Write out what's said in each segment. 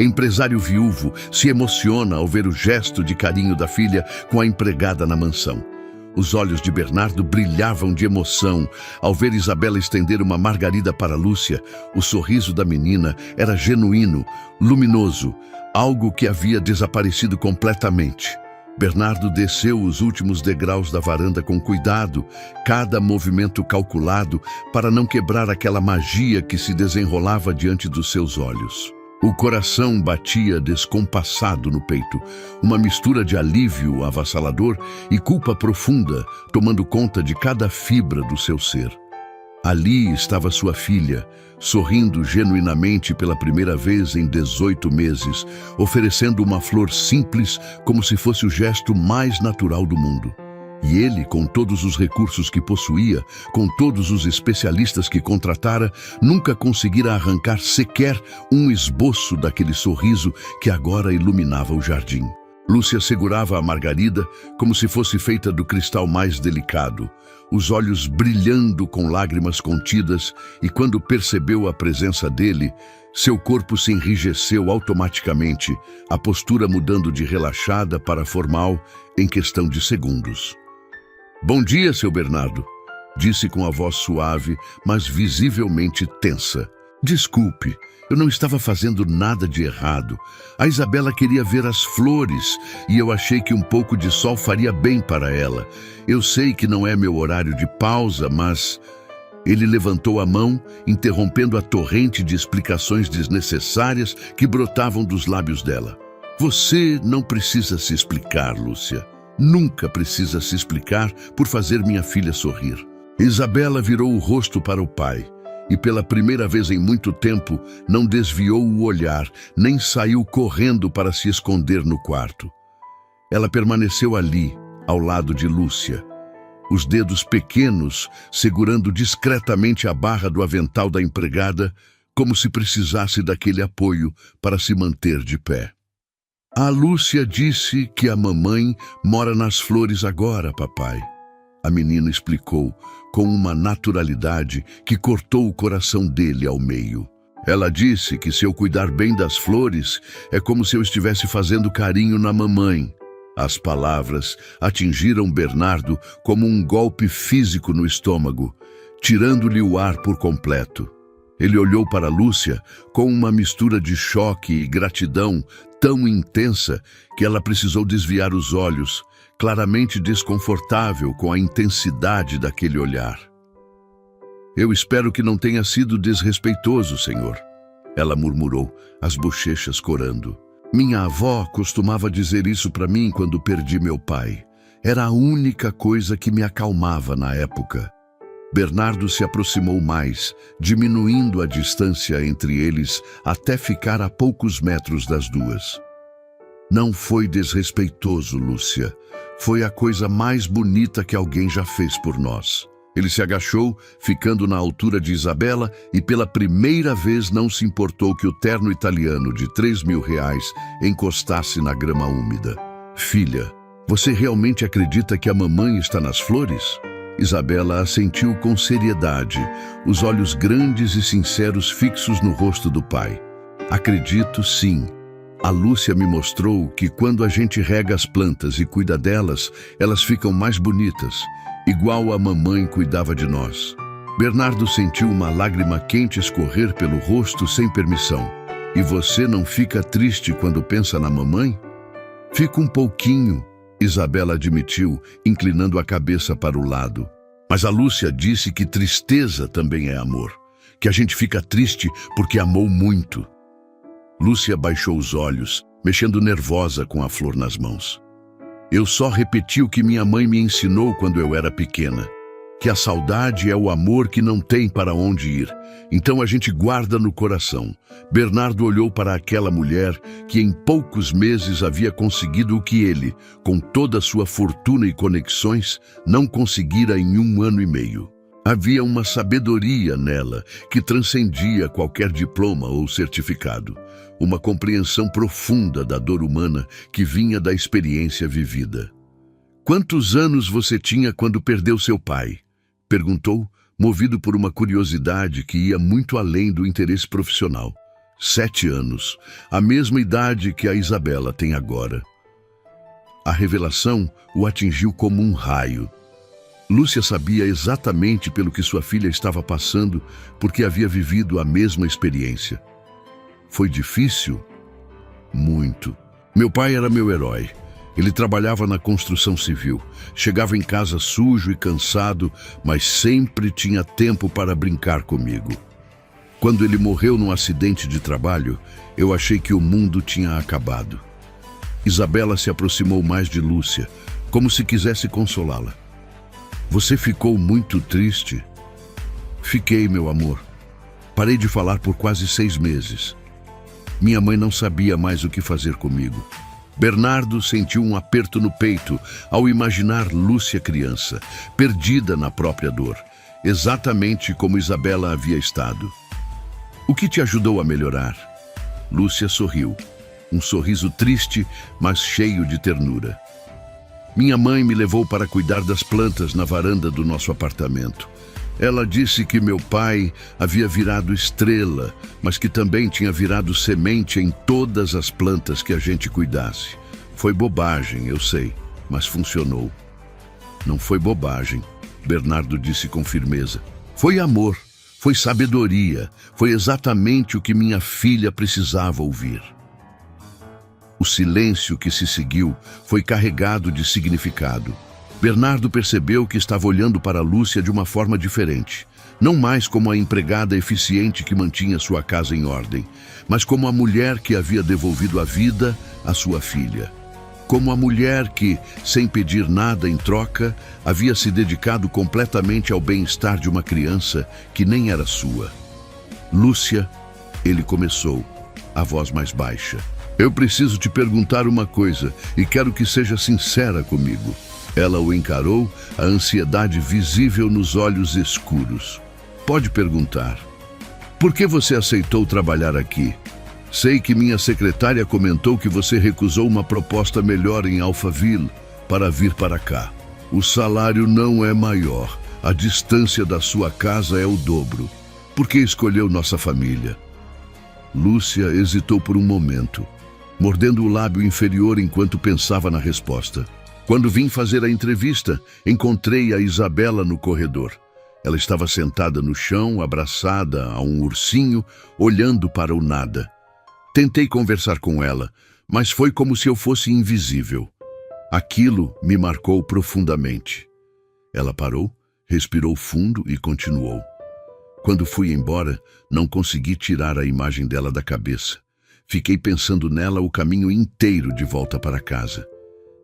Empresário viúvo se emociona ao ver o gesto de carinho da filha com a empregada na mansão. Os olhos de Bernardo brilhavam de emoção ao ver Isabela estender uma margarida para Lúcia. O sorriso da menina era genuíno, luminoso, algo que havia desaparecido completamente. Bernardo desceu os últimos degraus da varanda com cuidado, cada movimento calculado para não quebrar aquela magia que se desenrolava diante dos seus olhos. O coração batia descompassado no peito, uma mistura de alívio avassalador e culpa profunda, tomando conta de cada fibra do seu ser. Ali estava sua filha, sorrindo genuinamente pela primeira vez em 18 meses, oferecendo uma flor simples como se fosse o gesto mais natural do mundo. E ele, com todos os recursos que possuía, com todos os especialistas que contratara, nunca conseguira arrancar sequer um esboço daquele sorriso que agora iluminava o jardim. Lúcia segurava a margarida como se fosse feita do cristal mais delicado, os olhos brilhando com lágrimas contidas, e quando percebeu a presença dele, seu corpo se enrijeceu automaticamente, a postura mudando de relaxada para formal em questão de segundos. "Bom dia, seu Bernardo", disse com a voz suave, mas visivelmente tensa. "Desculpe, eu não estava fazendo nada de errado. A Isabela queria ver as flores e eu achei que um pouco de sol faria bem para ela. Eu sei que não é meu horário de pausa, mas..." Ele levantou a mão, interrompendo a torrente de explicações desnecessárias que brotavam dos lábios dela. "Você não precisa se explicar, Lúcia. Nunca precisa se explicar por fazer minha filha sorrir." Isabela virou o rosto para o pai e, pela primeira vez em muito tempo, não desviou o olhar, nem saiu correndo para se esconder no quarto. Ela permaneceu ali, ao lado de Lúcia, os dedos pequenos segurando discretamente a barra do avental da empregada, como se precisasse daquele apoio para se manter de pé. "A Lúcia disse que a mamãe mora nas flores agora, papai", a menina explicou com uma naturalidade que cortou o coração dele ao meio. "Ela disse que se eu cuidar bem das flores, é como se eu estivesse fazendo carinho na mamãe." As palavras atingiram Bernardo como um golpe físico no estômago, tirando-lhe o ar por completo. Ele olhou para Lúcia com uma mistura de choque e gratidão tão intensa que ela precisou desviar os olhos, claramente desconfortável com a intensidade daquele olhar. "Eu espero que não tenha sido desrespeitoso, senhor", ela murmurou, as bochechas corando. "Minha avó costumava dizer isso para mim quando perdi meu pai. Era a única coisa que me acalmava na época." Bernardo se aproximou mais, diminuindo a distância entre eles até ficar a poucos metros das duas. "Não foi desrespeitoso, Lúcia. Foi a coisa mais bonita que alguém já fez por nós." Ele se agachou, ficando na altura de Isabela, e pela primeira vez não se importou que o terno italiano de R$3.000 encostasse na grama úmida. "Filha, você realmente acredita que a mamãe está nas flores?" Isabela assentiu com seriedade, os olhos grandes e sinceros fixos no rosto do pai. "Acredito, sim. A Lúcia me mostrou que quando a gente rega as plantas e cuida delas, elas ficam mais bonitas, igual a mamãe cuidava de nós." Bernardo sentiu uma lágrima quente escorrer pelo rosto sem permissão. "E você não fica triste quando pensa na mamãe?" "Fico um pouquinho", Isabela admitiu, inclinando a cabeça para o lado. "Mas a Lúcia disse que tristeza também é amor, que a gente fica triste porque amou muito." Lúcia baixou os olhos, mexendo nervosa com a flor nas mãos. "Eu só repeti o que minha mãe me ensinou quando eu era pequena, que a saudade é o amor que não tem para onde ir, então a gente guarda no coração." Bernardo olhou para aquela mulher que em poucos meses havia conseguido o que ele, com toda a sua fortuna e conexões, não conseguira em 1 ano e meio. Havia uma sabedoria nela que transcendia qualquer diploma ou certificado, uma compreensão profunda da dor humana que vinha da experiência vivida. "Quantos anos você tinha quando perdeu seu pai?" perguntou, movido por uma curiosidade que ia muito além do interesse profissional. 7 anos, a mesma idade que a Isabela tem agora. A revelação o atingiu como um raio. Lúcia sabia exatamente pelo que sua filha estava passando, porque havia vivido a mesma experiência. Foi difícil? Muito. Meu pai era meu herói. Ele trabalhava na construção civil. Chegava em casa sujo e cansado, mas sempre tinha tempo para brincar comigo. Quando ele morreu num acidente de trabalho, eu achei que o mundo tinha acabado. Isabela se aproximou mais de Lúcia, como se quisesse consolá-la. Você ficou muito triste? Fiquei, meu amor. Parei de falar por quase 6 meses. Minha mãe não sabia mais o que fazer comigo. Bernardo sentiu um aperto no peito ao imaginar Lúcia criança, perdida na própria dor, exatamente como Isabela havia estado. O que te ajudou a melhorar? Lúcia sorriu. Um sorriso triste, mas cheio de ternura. Minha mãe me levou para cuidar das plantas na varanda do nosso apartamento. Ela disse que meu pai havia virado estrela, mas que também tinha virado semente em todas as plantas que a gente cuidasse. Foi bobagem, eu sei, mas funcionou. Não foi bobagem, Bernardo disse com firmeza. Foi amor, foi sabedoria, foi exatamente o que minha filha precisava ouvir. O silêncio que se seguiu foi carregado de significado. Bernardo percebeu que estava olhando para Lúcia de uma forma diferente. Não mais como a empregada eficiente que mantinha sua casa em ordem, mas como a mulher que havia devolvido a vida à sua filha. Como a mulher que, sem pedir nada em troca, havia se dedicado completamente ao bem-estar de uma criança que nem era sua. Lúcia, ele começou, a voz mais baixa. Eu preciso te perguntar uma coisa e quero que seja sincera comigo. Ela o encarou, a ansiedade visível nos olhos escuros. Pode perguntar. Por que você aceitou trabalhar aqui? Sei que minha secretária comentou que você recusou uma proposta melhor em Alphaville para vir para cá. O salário não é maior. A distância da sua casa é o dobro. Por que escolheu nossa família? Lúcia hesitou por um momento, mordendo o lábio inferior enquanto pensava na resposta. Quando vim fazer a entrevista, encontrei a Isabela no corredor. Ela estava sentada no chão, abraçada a um ursinho, olhando para o nada. Tentei conversar com ela, mas foi como se eu fosse invisível. Aquilo me marcou profundamente. Ela parou, respirou fundo e continuou. Quando fui embora, não consegui tirar a imagem dela da cabeça. Fiquei pensando nela o caminho inteiro de volta para casa.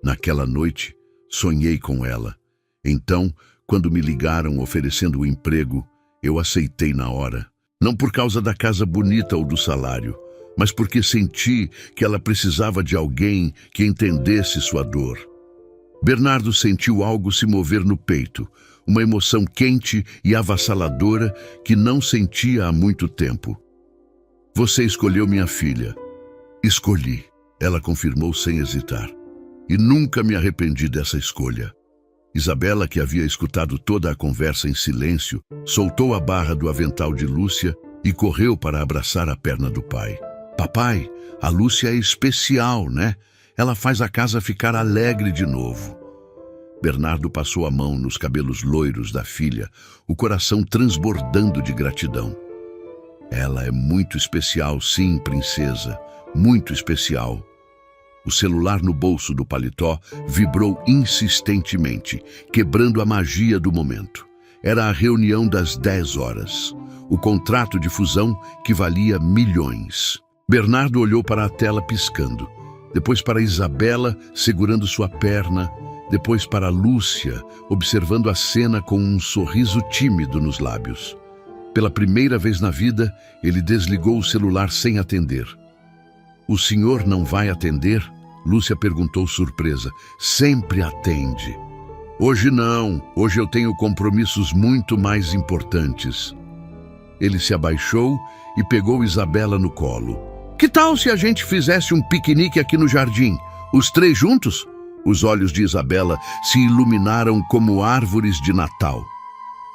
Naquela noite, sonhei com ela. Então, quando me ligaram oferecendo o emprego, eu aceitei na hora. Não por causa da casa bonita ou do salário, mas porque senti que ela precisava de alguém que entendesse sua dor. Bernardo sentiu algo se mover no peito, uma emoção quente e avassaladora que não sentia há muito tempo. Você escolheu minha filha. Escolhi, ela confirmou sem hesitar. E nunca me arrependi dessa escolha. Isabela, que havia escutado toda a conversa em silêncio, soltou a barra do avental de Lúcia e correu para abraçar a perna do pai. Papai, a Lúcia é especial, né? Ela faz a casa ficar alegre de novo. Bernardo passou a mão nos cabelos loiros da filha, o coração transbordando de gratidão. Ela é muito especial, sim, princesa, muito especial. O celular no bolso do paletó vibrou insistentemente, quebrando a magia do momento. Era a reunião das 10 horas. O contrato de fusão que valia milhões. Bernardo olhou para a tela piscando, depois para Isabela segurando sua perna, depois para Lúcia, observando a cena com um sorriso tímido nos lábios. Pela primeira vez na vida, ele desligou o celular sem atender. O senhor não vai atender? Lúcia perguntou surpresa. Sempre atende. Hoje não, hoje eu tenho compromissos muito mais importantes. Ele se abaixou e pegou Isabela no colo. Que tal se a gente fizesse um piquenique aqui no jardim? Os 3 juntos? Os olhos de Isabela se iluminaram como árvores de Natal.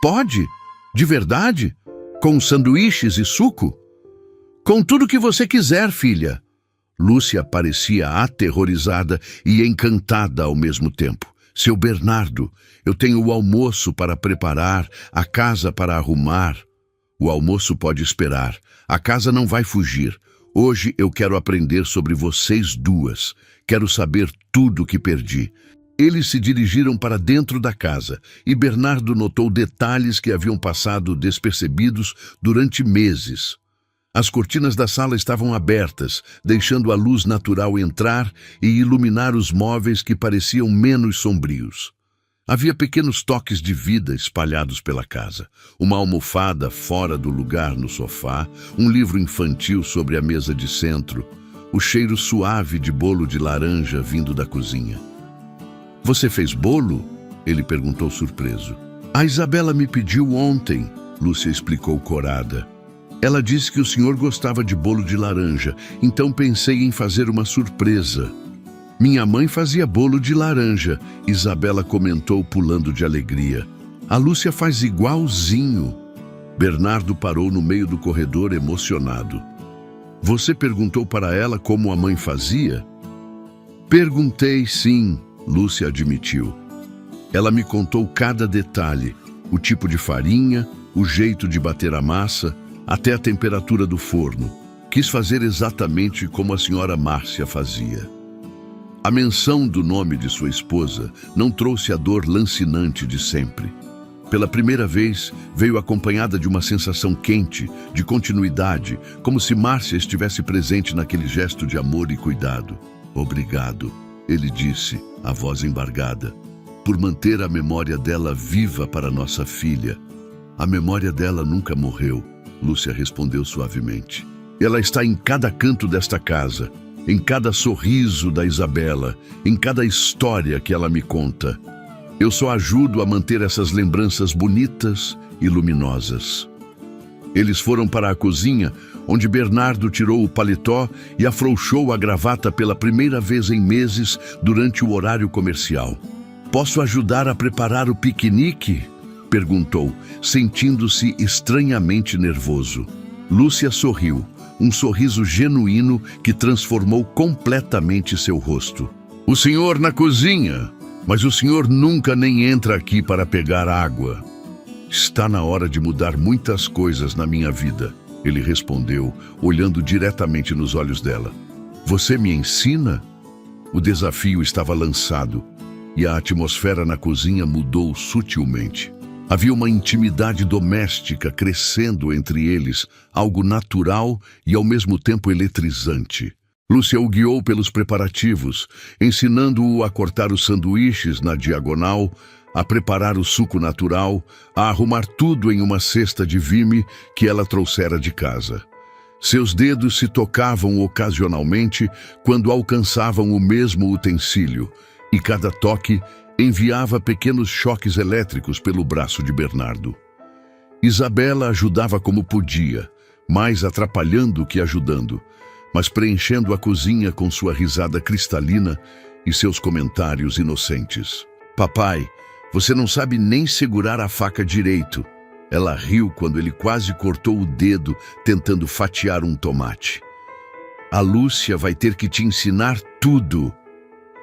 Pode? De verdade? Com sanduíches e suco? Com tudo que você quiser, filha. Lúcia parecia aterrorizada e encantada ao mesmo tempo. Seu Bernardo, eu tenho o almoço para preparar, a casa para arrumar. O almoço pode esperar. A casa não vai fugir. Hoje eu quero aprender sobre vocês duas. Quero saber tudo o que perdi. Eles se dirigiram para dentro da casa e Bernardo notou detalhes que haviam passado despercebidos durante meses. As cortinas da sala estavam abertas, deixando a luz natural entrar e iluminar os móveis que pareciam menos sombrios. Havia pequenos toques de vida espalhados pela casa. Uma almofada fora do lugar no sofá, um livro infantil sobre a mesa de centro, o cheiro suave de bolo de laranja vindo da cozinha. Você fez bolo? Ele perguntou surpreso. A Isabela me pediu ontem, Lúcia explicou corada. Ela disse que o senhor gostava de bolo de laranja, então pensei em fazer uma surpresa. Minha mãe fazia bolo de laranja, Isabela comentou pulando de alegria. A Lúcia faz igualzinho. Bernardo parou no meio do corredor emocionado. Você perguntou para ela como a mãe fazia? Perguntei, sim, Lúcia admitiu. Ela me contou cada detalhe, o tipo de farinha, o jeito de bater a massa, até a temperatura do forno. Quis fazer exatamente como a senhora Márcia fazia. A menção do nome de sua esposa não trouxe a dor lancinante de sempre. Pela primeira vez, veio acompanhada de uma sensação quente, de continuidade, como se Márcia estivesse presente naquele gesto de amor e cuidado. Obrigado, ele disse, a voz embargada, por manter a memória dela viva para nossa filha. A memória dela nunca morreu. Lúcia respondeu suavemente. Ela está em cada canto desta casa, em cada sorriso da Isabela, em cada história que ela me conta. Eu só ajudo a manter essas lembranças bonitas e luminosas. Eles foram para a cozinha, onde Bernardo tirou o paletó e afrouxou a gravata pela primeira vez em meses durante o horário comercial. Posso ajudar a preparar o piquenique? Perguntou, sentindo-se estranhamente nervoso. Lúcia sorriu, um sorriso genuíno que transformou completamente seu rosto. O senhor na cozinha, mas o senhor nunca nem entra aqui para pegar água. Está na hora de mudar muitas coisas na minha vida, ele respondeu, olhando diretamente nos olhos dela. Você me ensina? O desafio estava lançado e a atmosfera na cozinha mudou sutilmente. Havia uma intimidade doméstica crescendo entre eles, algo natural e ao mesmo tempo eletrizante. Lúcia o guiou pelos preparativos, ensinando-o a cortar os sanduíches na diagonal, a preparar o suco natural, a arrumar tudo em uma cesta de vime que ela trouxera de casa. Seus dedos se tocavam ocasionalmente quando alcançavam o mesmo utensílio, e cada toque enviava pequenos choques elétricos pelo braço de Bernardo. Isabela ajudava como podia, mais atrapalhando que ajudando, mas preenchendo a cozinha com sua risada cristalina e seus comentários inocentes. Papai, você não sabe nem segurar a faca direito. Ela riu quando ele quase cortou o dedo tentando fatiar um tomate. A Lúcia vai ter que te ensinar tudo.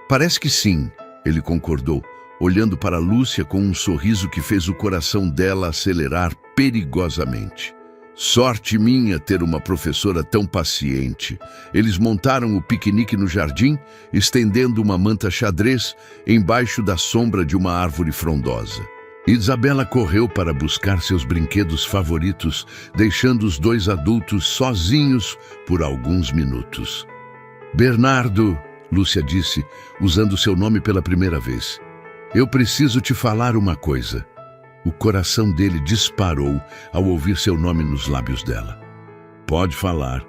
Parece que sim, ele concordou, olhando para Lúcia com um sorriso que fez o coração dela acelerar perigosamente. Sorte minha ter uma professora tão paciente. Eles montaram o piquenique no jardim, estendendo uma manta xadrez embaixo da sombra de uma árvore frondosa. Isabela correu para buscar seus brinquedos favoritos, deixando os dois adultos sozinhos por alguns minutos. Bernardo, Lúcia disse, usando seu nome pela primeira vez. Eu preciso te falar uma coisa. O coração dele disparou ao ouvir seu nome nos lábios dela. Pode falar.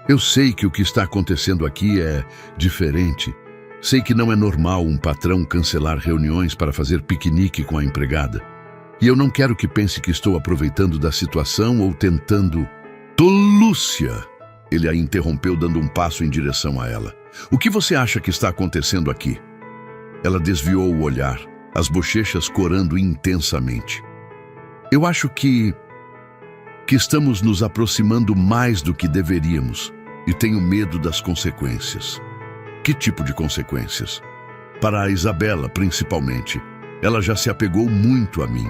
Eu sei que o que está acontecendo aqui é diferente. Sei que não é normal um patrão cancelar reuniões para fazer piquenique com a empregada. E eu não quero que pense que estou aproveitando da situação ou tentando... Lúcia! Ele a interrompeu dando um passo em direção a ela. O que você acha que está acontecendo aqui? Ela desviou o olhar, as bochechas corando intensamente. Eu acho que... que estamos nos aproximando mais do que deveríamos e tenho medo das consequências. Que tipo de consequências? Para a Isabela, principalmente. Ela já se apegou muito a mim.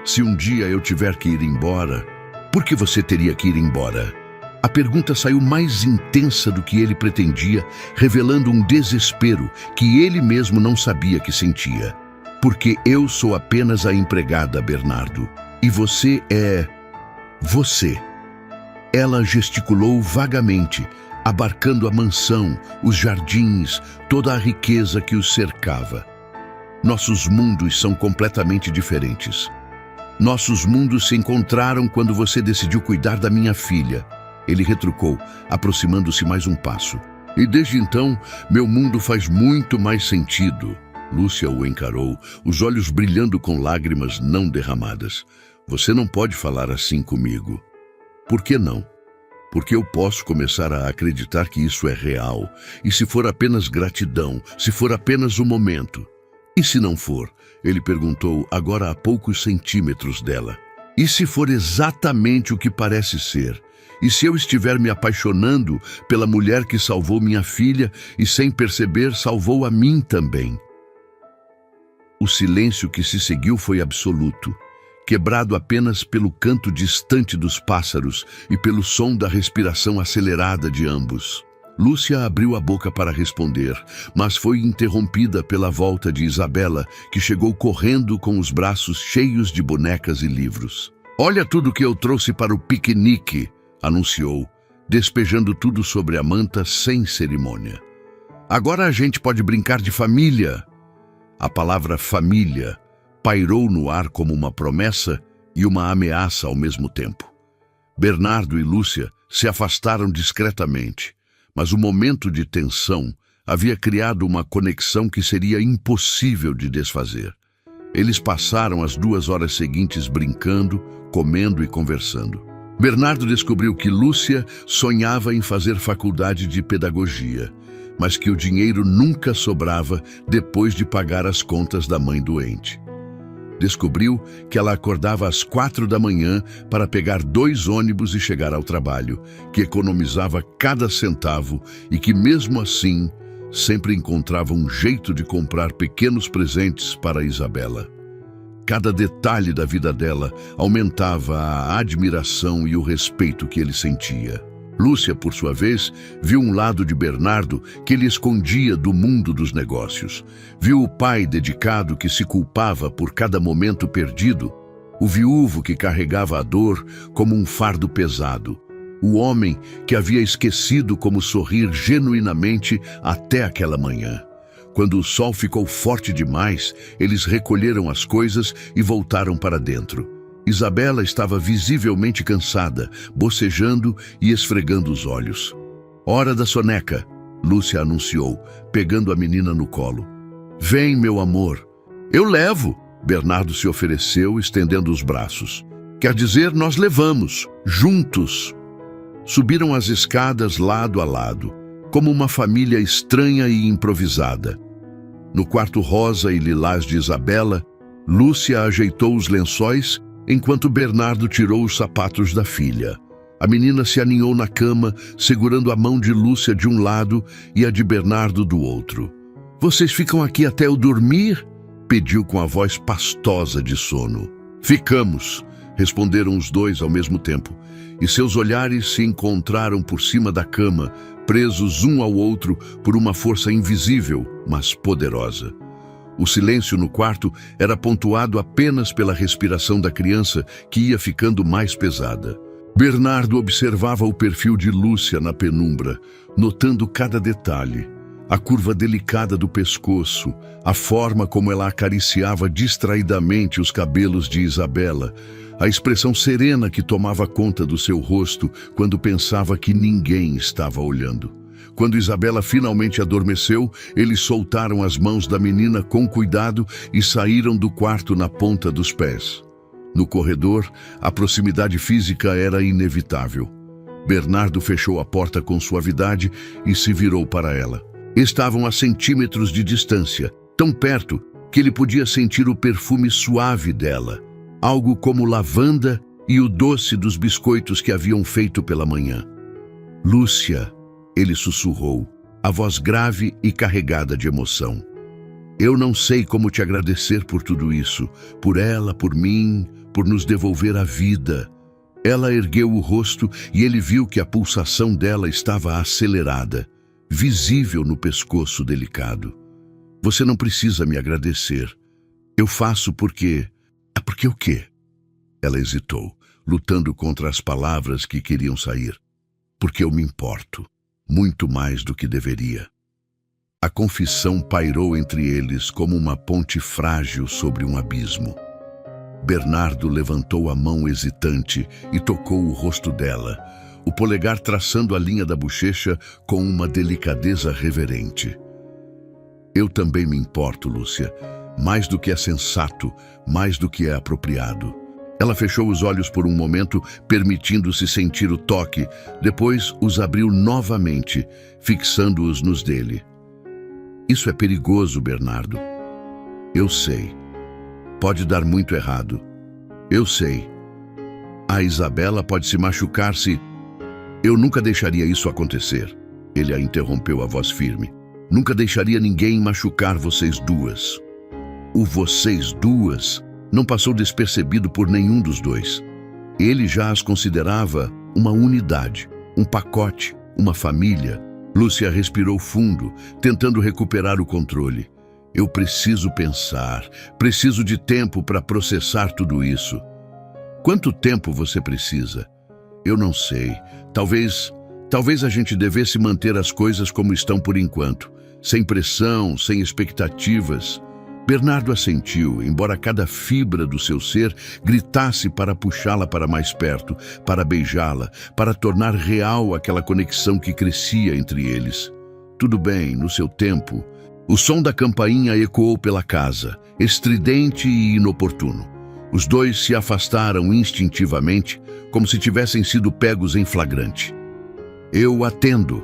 Se um dia eu tiver que ir embora, por que você teria que ir embora? A pergunta saiu mais intensa do que ele pretendia, revelando um desespero que ele mesmo não sabia que sentia. Porque eu sou apenas a empregada, Bernardo. E você é... você. Ela gesticulou vagamente, abarcando a mansão, os jardins, toda a riqueza que os cercava. Nossos mundos são completamente diferentes. Nossos mundos se encontraram quando você decidiu cuidar da minha filha. Ele retrucou, aproximando-se mais um passo. E desde então, meu mundo faz muito mais sentido. Lúcia o encarou, os olhos brilhando com lágrimas não derramadas. Você não pode falar assim comigo. Por que não? Porque eu posso começar a acreditar que isso é real. E se for apenas gratidão, se for apenas um momento. E se não for? Ele perguntou, agora a poucos centímetros dela. E se for exatamente o que parece ser? E se eu estiver me apaixonando pela mulher que salvou minha filha e, sem perceber, salvou a mim também? O silêncio que se seguiu foi absoluto, quebrado apenas pelo canto distante dos pássaros e pelo som da respiração acelerada de ambos. Lúcia abriu a boca para responder, mas foi interrompida pela volta de Isabela, que chegou correndo com os braços cheios de bonecas e livros. Olha tudo que eu trouxe para o piquenique, anunciou, despejando tudo sobre a manta sem cerimônia. Agora a gente pode brincar de família. A palavra família pairou no ar como uma promessa e uma ameaça ao mesmo tempo. Bernardo e Lúcia se afastaram discretamente, mas o momento de tensão havia criado uma conexão que seria impossível de desfazer. Eles passaram as 2 horas seguintes brincando, comendo e conversando. Bernardo descobriu que Lúcia sonhava em fazer faculdade de pedagogia, mas que o dinheiro nunca sobrava depois de pagar as contas da mãe doente. Descobriu que ela acordava às 4 da manhã para pegar 2 ônibus e chegar ao trabalho, que economizava cada centavo e que, mesmo assim, sempre encontrava um jeito de comprar pequenos presentes para Isabela. Cada detalhe da vida dela aumentava a admiração e o respeito que ele sentia. Lúcia, por sua vez, viu um lado de Bernardo que ele escondia do mundo dos negócios. Viu o pai dedicado que se culpava por cada momento perdido, o viúvo que carregava a dor como um fardo pesado, o homem que havia esquecido como sorrir genuinamente até aquela manhã. Quando o sol ficou forte demais, eles recolheram as coisas e voltaram para dentro. Isabela estava visivelmente cansada, bocejando e esfregando os olhos. Hora da soneca, Lúcia anunciou, pegando a menina no colo. Vem, meu amor. Eu levo, Bernardo se ofereceu, estendendo os braços. Quer dizer, nós levamos, juntos. Subiram as escadas lado a lado, como uma família estranha e improvisada. No quarto rosa e lilás de Isabela, Lúcia ajeitou os lençóis enquanto Bernardo tirou os sapatos da filha. A menina se aninhou na cama, segurando a mão de Lúcia de um lado e a de Bernardo do outro. Vocês ficam aqui até eu dormir? Pediu com a voz pastosa de sono. Ficamos, responderam os dois ao mesmo tempo, e seus olhares se encontraram por cima da cama, presos um ao outro por uma força invisível, mas poderosa. O silêncio no quarto era pontuado apenas pela respiração da criança, que ia ficando mais pesada. Bernardo observava o perfil de Lúcia na penumbra, notando cada detalhe. A curva delicada do pescoço, a forma como ela acariciava distraidamente os cabelos de Isabela, a expressão serena que tomava conta do seu rosto quando pensava que ninguém estava olhando. Quando Isabela finalmente adormeceu, eles soltaram as mãos da menina com cuidado e saíram do quarto na ponta dos pés. No corredor, a proximidade física era inevitável. Bernardo fechou a porta com suavidade e se virou para ela. Estavam a centímetros de distância, tão perto que ele podia sentir o perfume suave dela, algo como lavanda e o doce dos biscoitos que haviam feito pela manhã. Lúcia, ele sussurrou, a voz grave e carregada de emoção. Eu não sei como te agradecer por tudo isso, por ela, por mim, por nos devolver a vida. Ela ergueu o rosto e ele viu que a pulsação dela estava acelerada, visível no pescoço delicado. Você não precisa me agradecer. Eu faço porque... Porque o quê? Ela hesitou, lutando contra as palavras que queriam sair. Porque eu me importo, muito mais do que deveria. A confissão pairou entre eles como uma ponte frágil sobre um abismo. Bernardo levantou a mão hesitante e tocou o rosto dela, o polegar traçando a linha da bochecha com uma delicadeza reverente. Eu também me importo, Lúcia, mais do que é sensato, mais do que é apropriado. Ela fechou os olhos por um momento, permitindo-se sentir o toque, depois os abriu novamente, fixando-os nos dele. Isso é perigoso, Bernardo. Eu sei. Pode dar muito errado. Eu sei. A Isabela pode se machucar se... Eu nunca deixaria isso acontecer. Ele a interrompeu a voz firme. Nunca deixaria ninguém machucar vocês duas. O vocês duas não passou despercebido por nenhum dos dois. Ele já as considerava uma unidade, um pacote, uma família. Lúcia respirou fundo, tentando recuperar o controle. Eu preciso pensar, preciso de tempo para processar tudo isso. Quanto tempo você precisa? Eu não sei. Talvez a gente devesse manter as coisas como estão por enquanto, sem pressão, sem expectativas. Bernardo assentiu, embora cada fibra do seu ser gritasse para puxá-la para mais perto, para beijá-la, para tornar real aquela conexão que crescia entre eles. Tudo bem, no seu tempo. O som da campainha ecoou pela casa, estridente e inoportuno. Os dois se afastaram instintivamente, como se tivessem sido pegos em flagrante. Eu atendo,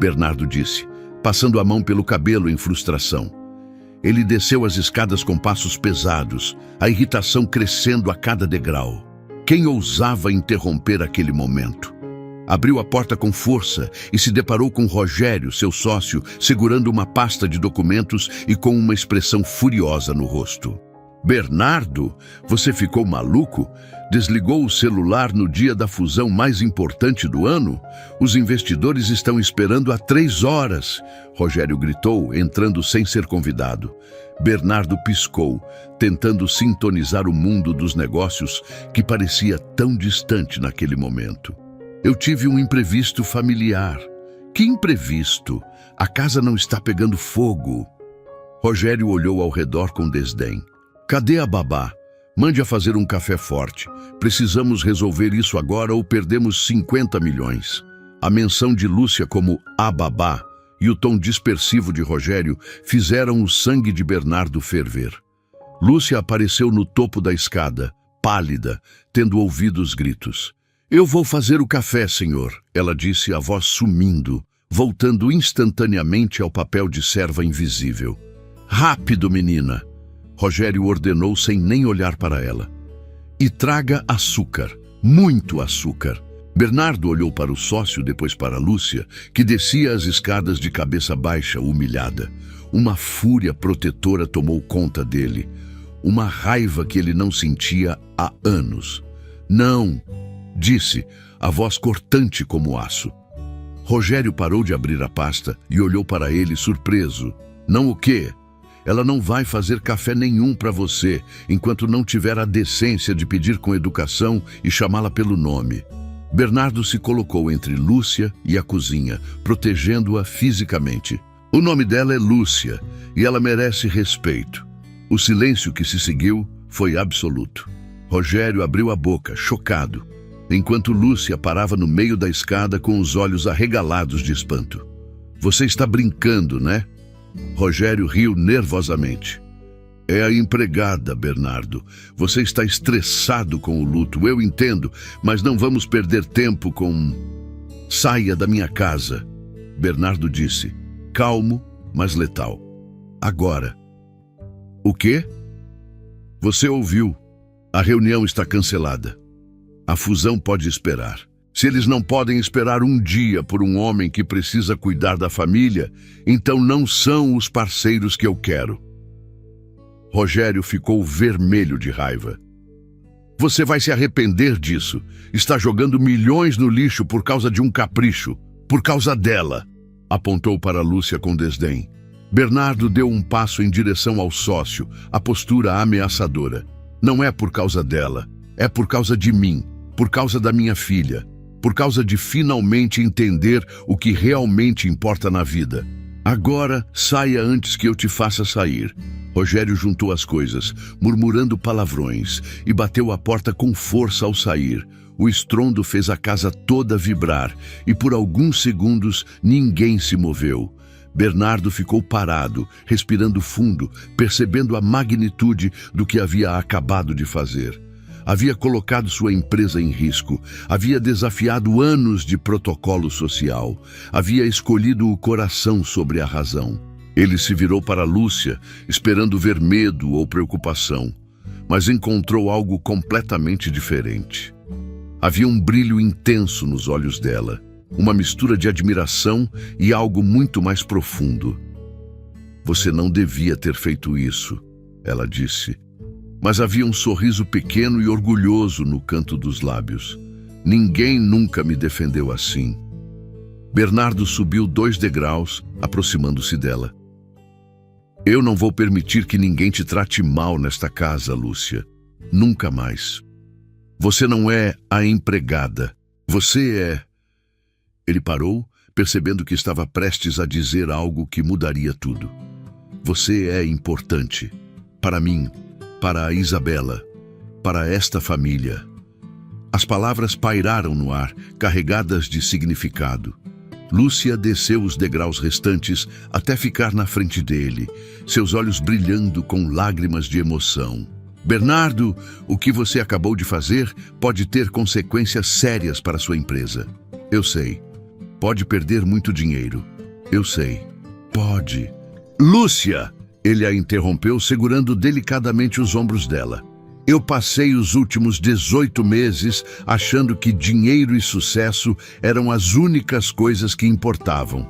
Bernardo disse, passando a mão pelo cabelo em frustração. Ele desceu as escadas com passos pesados, a irritação crescendo a cada degrau. Quem ousava interromper aquele momento? Abriu a porta com força e se deparou com Rogério, seu sócio, segurando uma pasta de documentos e com uma expressão furiosa no rosto. Bernardo, você ficou maluco? Desligou o celular no dia da fusão mais importante do ano? Os investidores estão esperando há 3 horas, Rogério gritou, entrando sem ser convidado. Bernardo piscou, tentando sintonizar o mundo dos negócios que parecia tão distante naquele momento. Eu tive um imprevisto familiar. Que imprevisto? A casa não está pegando fogo. Rogério olhou ao redor com desdém. Cadê a babá? Mande-a fazer um café forte. Precisamos resolver isso agora ou perdemos 50 milhões. A menção de Lúcia como a babá e o tom dispersivo de Rogério fizeram o sangue de Bernardo ferver. Lúcia apareceu no topo da escada, pálida, tendo ouvido os gritos. Eu vou fazer o café, senhor, ela disse, a voz sumindo, voltando instantaneamente ao papel de serva invisível. Rápido, menina! Rogério ordenou sem nem olhar para ela. E traga açúcar, muito açúcar. Bernardo olhou para o sócio, depois para Lúcia, que descia as escadas de cabeça baixa, humilhada. Uma fúria protetora tomou conta dele. Uma raiva que ele não sentia há anos. Não, disse, a voz cortante como aço. Rogério parou de abrir a pasta e olhou para ele surpreso. Não o quê? Ela não vai fazer café nenhum para você, enquanto não tiver a decência de pedir com educação e chamá-la pelo nome. Bernardo se colocou entre Lúcia e a cozinha, protegendo-a fisicamente. O nome dela é Lúcia, e ela merece respeito. O silêncio que se seguiu foi absoluto. Rogério abriu a boca, chocado, enquanto Lúcia parava no meio da escada com os olhos arregalados de espanto. Você está brincando, né? Rogério riu nervosamente. É a empregada, Bernardo. Você está estressado com o luto, eu entendo, mas não vamos perder tempo com... Saia da minha casa, Bernardo disse, calmo, mas letal. Agora. O quê? Você ouviu. A reunião está cancelada. A fusão pode esperar. Se eles não podem esperar um dia por um homem que precisa cuidar da família, então não são os parceiros que eu quero. Rogério ficou vermelho de raiva. Você vai se arrepender disso. Está jogando milhões no lixo por causa de um capricho. Por causa dela. Apontou para Lúcia com desdém. Bernardo deu um passo em direção ao sócio, a postura ameaçadora. Não é por causa dela. É por causa de mim. Por causa da minha filha. Por causa de finalmente entender o que realmente importa na vida. Agora, saia antes que eu te faça sair. Rogério juntou as coisas, murmurando palavrões, e bateu a porta com força ao sair. O estrondo fez a casa toda vibrar, e por alguns segundos ninguém se moveu. Bernardo ficou parado, respirando fundo, percebendo a magnitude do que havia acabado de fazer. Havia colocado sua empresa em risco, havia desafiado anos de protocolo social, havia escolhido o coração sobre a razão. Ele se virou para Lúcia, esperando ver medo ou preocupação, mas encontrou algo completamente diferente. Havia um brilho intenso nos olhos dela, uma mistura de admiração e algo muito mais profundo. Você não devia ter feito isso, ela disse. Mas havia um sorriso pequeno e orgulhoso no canto dos lábios. Ninguém nunca me defendeu assim. Bernardo subiu 2 degraus, aproximando-se dela. Eu não vou permitir que ninguém te trate mal nesta casa, Lúcia. Nunca mais. Você não é a empregada. Você é... Ele parou, percebendo que estava prestes a dizer algo que mudaria tudo. Você é importante. Para mim, para a Isabela, para esta família. As palavras pairaram no ar, carregadas de significado. Lúcia desceu os degraus restantes até ficar na frente dele, seus olhos brilhando com lágrimas de emoção. Bernardo, o que você acabou de fazer pode ter consequências sérias para sua empresa. Eu sei. Pode perder muito dinheiro. Eu sei. Pode. Lúcia! Ele a interrompeu, segurando delicadamente os ombros dela. Eu passei os últimos 18 meses achando que dinheiro e sucesso eram as únicas coisas que importavam.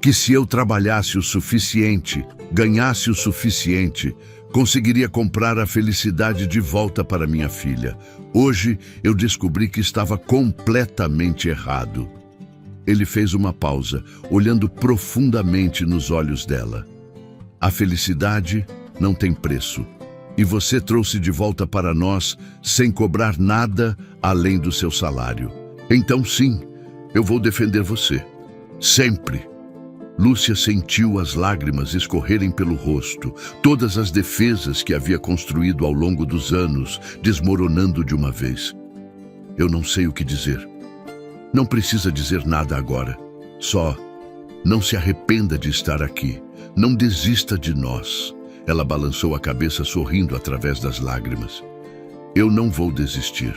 Que se eu trabalhasse o suficiente, ganhasse o suficiente, conseguiria comprar a felicidade de volta para minha filha. Hoje eu descobri que estava completamente errado. Ele fez uma pausa, olhando profundamente nos olhos dela. A felicidade não tem preço. E você trouxe de volta para nós sem cobrar nada além do seu salário. Então sim, eu vou defender você. Sempre. Lúcia sentiu as lágrimas escorrerem pelo rosto, todas as defesas que havia construído ao longo dos anos, desmoronando de uma vez. Eu não sei o que dizer. Não precisa dizer nada agora. Só, não se arrependa de estar aqui. Não desista de nós. Ela balançou a cabeça sorrindo através das lágrimas. Eu não vou desistir,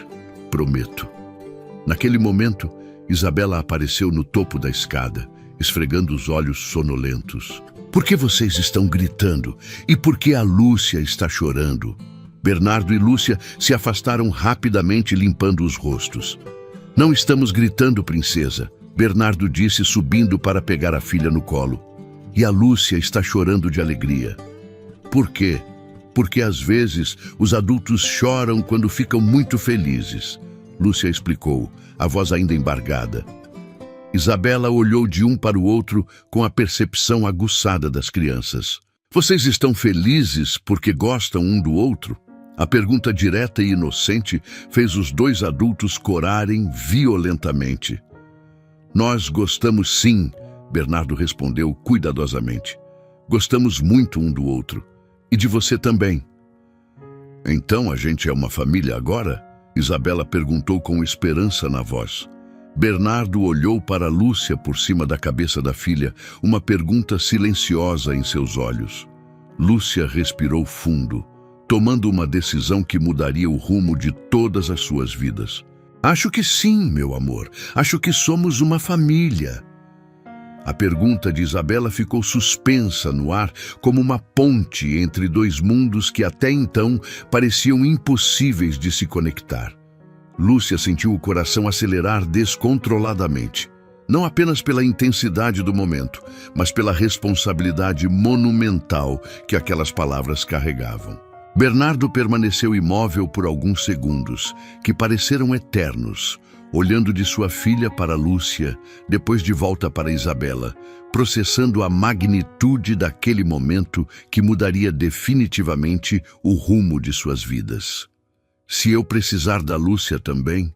prometo. Naquele momento, Isabela apareceu no topo da escada, esfregando os olhos sonolentos. Por que vocês estão gritando? E por que a Lúcia está chorando? Bernardo e Lúcia se afastaram rapidamente, limpando os rostos. Não estamos gritando, princesa, Bernardo disse, subindo para pegar a filha no colo. E a Lúcia está chorando de alegria. Por quê? Porque às vezes os adultos choram quando ficam muito felizes. Lúcia explicou, a voz ainda embargada. Isabela olhou de um para o outro com a percepção aguçada das crianças. Vocês estão felizes porque gostam um do outro? A pergunta direta e inocente fez os 2 adultos corarem violentamente. Nós gostamos sim, Bernardo respondeu cuidadosamente. Gostamos muito um do outro. E de você também. Então a gente é uma família agora? Isabela perguntou com esperança na voz. Bernardo olhou para Lúcia por cima da cabeça da filha, uma pergunta silenciosa em seus olhos. Lúcia respirou fundo, tomando uma decisão que mudaria o rumo de todas as suas vidas. Acho que sim, meu amor. Acho que somos uma família. A pergunta de Isabela ficou suspensa no ar como uma ponte entre 2 mundos que até então pareciam impossíveis de se conectar. Lúcia sentiu o coração acelerar descontroladamente. Não apenas pela intensidade do momento, mas pela responsabilidade monumental que aquelas palavras carregavam. Bernardo permaneceu imóvel por alguns segundos, que pareceram eternos, olhando de sua filha para Lúcia, depois de volta para Isabela, processando a magnitude daquele momento que mudaria definitivamente o rumo de suas vidas. "Se eu precisar da Lúcia também",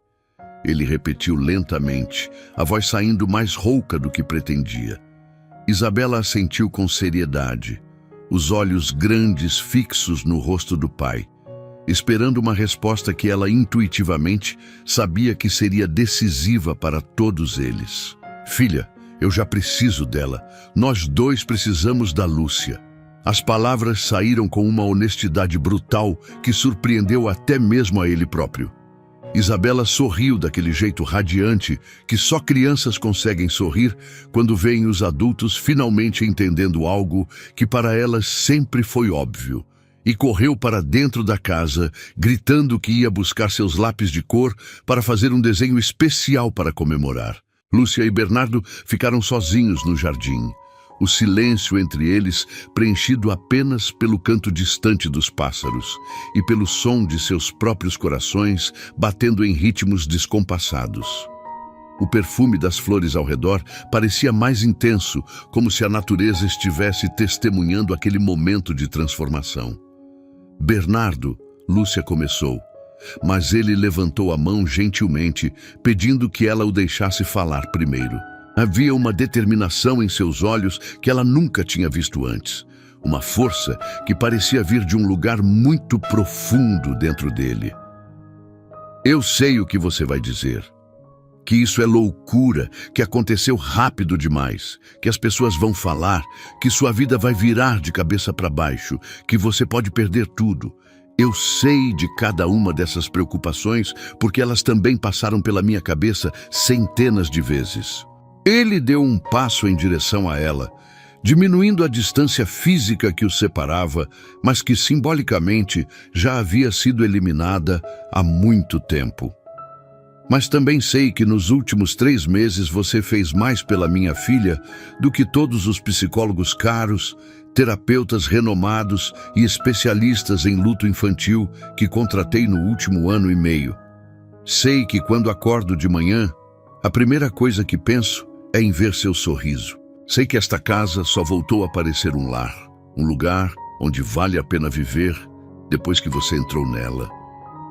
ele repetiu lentamente, a voz saindo mais rouca do que pretendia. Isabela assentiu com seriedade, os olhos grandes fixos no rosto do pai, esperando uma resposta que ela intuitivamente sabia que seria decisiva para todos eles. "Filha, eu já preciso dela. Nós dois precisamos da Lúcia." As palavras saíram com uma honestidade brutal que surpreendeu até mesmo a ele próprio. Isabela sorriu daquele jeito radiante que só crianças conseguem sorrir quando veem os adultos finalmente entendendo algo que para elas sempre foi óbvio, e correu para dentro da casa, gritando que ia buscar seus lápis de cor para fazer um desenho especial para comemorar. Lúcia e Bernardo ficaram sozinhos no jardim. O silêncio entre eles preenchido apenas pelo canto distante dos pássaros e pelo som de seus próprios corações batendo em ritmos descompassados. O perfume das flores ao redor parecia mais intenso, como se a natureza estivesse testemunhando aquele momento de transformação. "Bernardo", Lúcia começou, mas ele levantou a mão gentilmente, pedindo que ela o deixasse falar primeiro. Havia uma determinação em seus olhos que ela nunca tinha visto antes. Uma força que parecia vir de um lugar muito profundo dentro dele. "Eu sei o que você vai dizer. Que isso é loucura, que aconteceu rápido demais, que as pessoas vão falar, que sua vida vai virar de cabeça para baixo, que você pode perder tudo. Eu sei de cada uma dessas preocupações porque elas também passaram pela minha cabeça centenas de vezes." Ele deu um passo em direção a ela, diminuindo a distância física que os separava, mas que simbolicamente já havia sido eliminada há muito tempo. "Mas também sei que nos últimos 3 meses você fez mais pela minha filha do que todos os psicólogos caros, terapeutas renomados e especialistas em luto infantil que contratei no último ano e meio. Sei que quando acordo de manhã, a primeira coisa que penso é em ver seu sorriso. Sei que esta casa só voltou a parecer um lar, um lugar onde vale a pena viver depois que você entrou nela."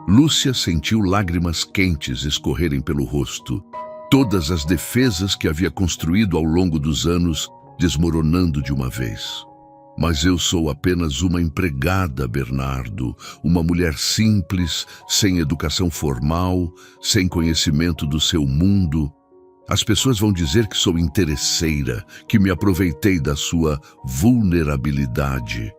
Lúcia sentiu lágrimas quentes escorrerem pelo rosto, todas as defesas que havia construído ao longo dos anos desmoronando de uma vez. "Mas eu sou apenas uma empregada, Bernardo, uma mulher simples, sem educação formal, sem conhecimento do seu mundo. As pessoas vão dizer que sou interesseira, que me aproveitei da sua vulnerabilidade."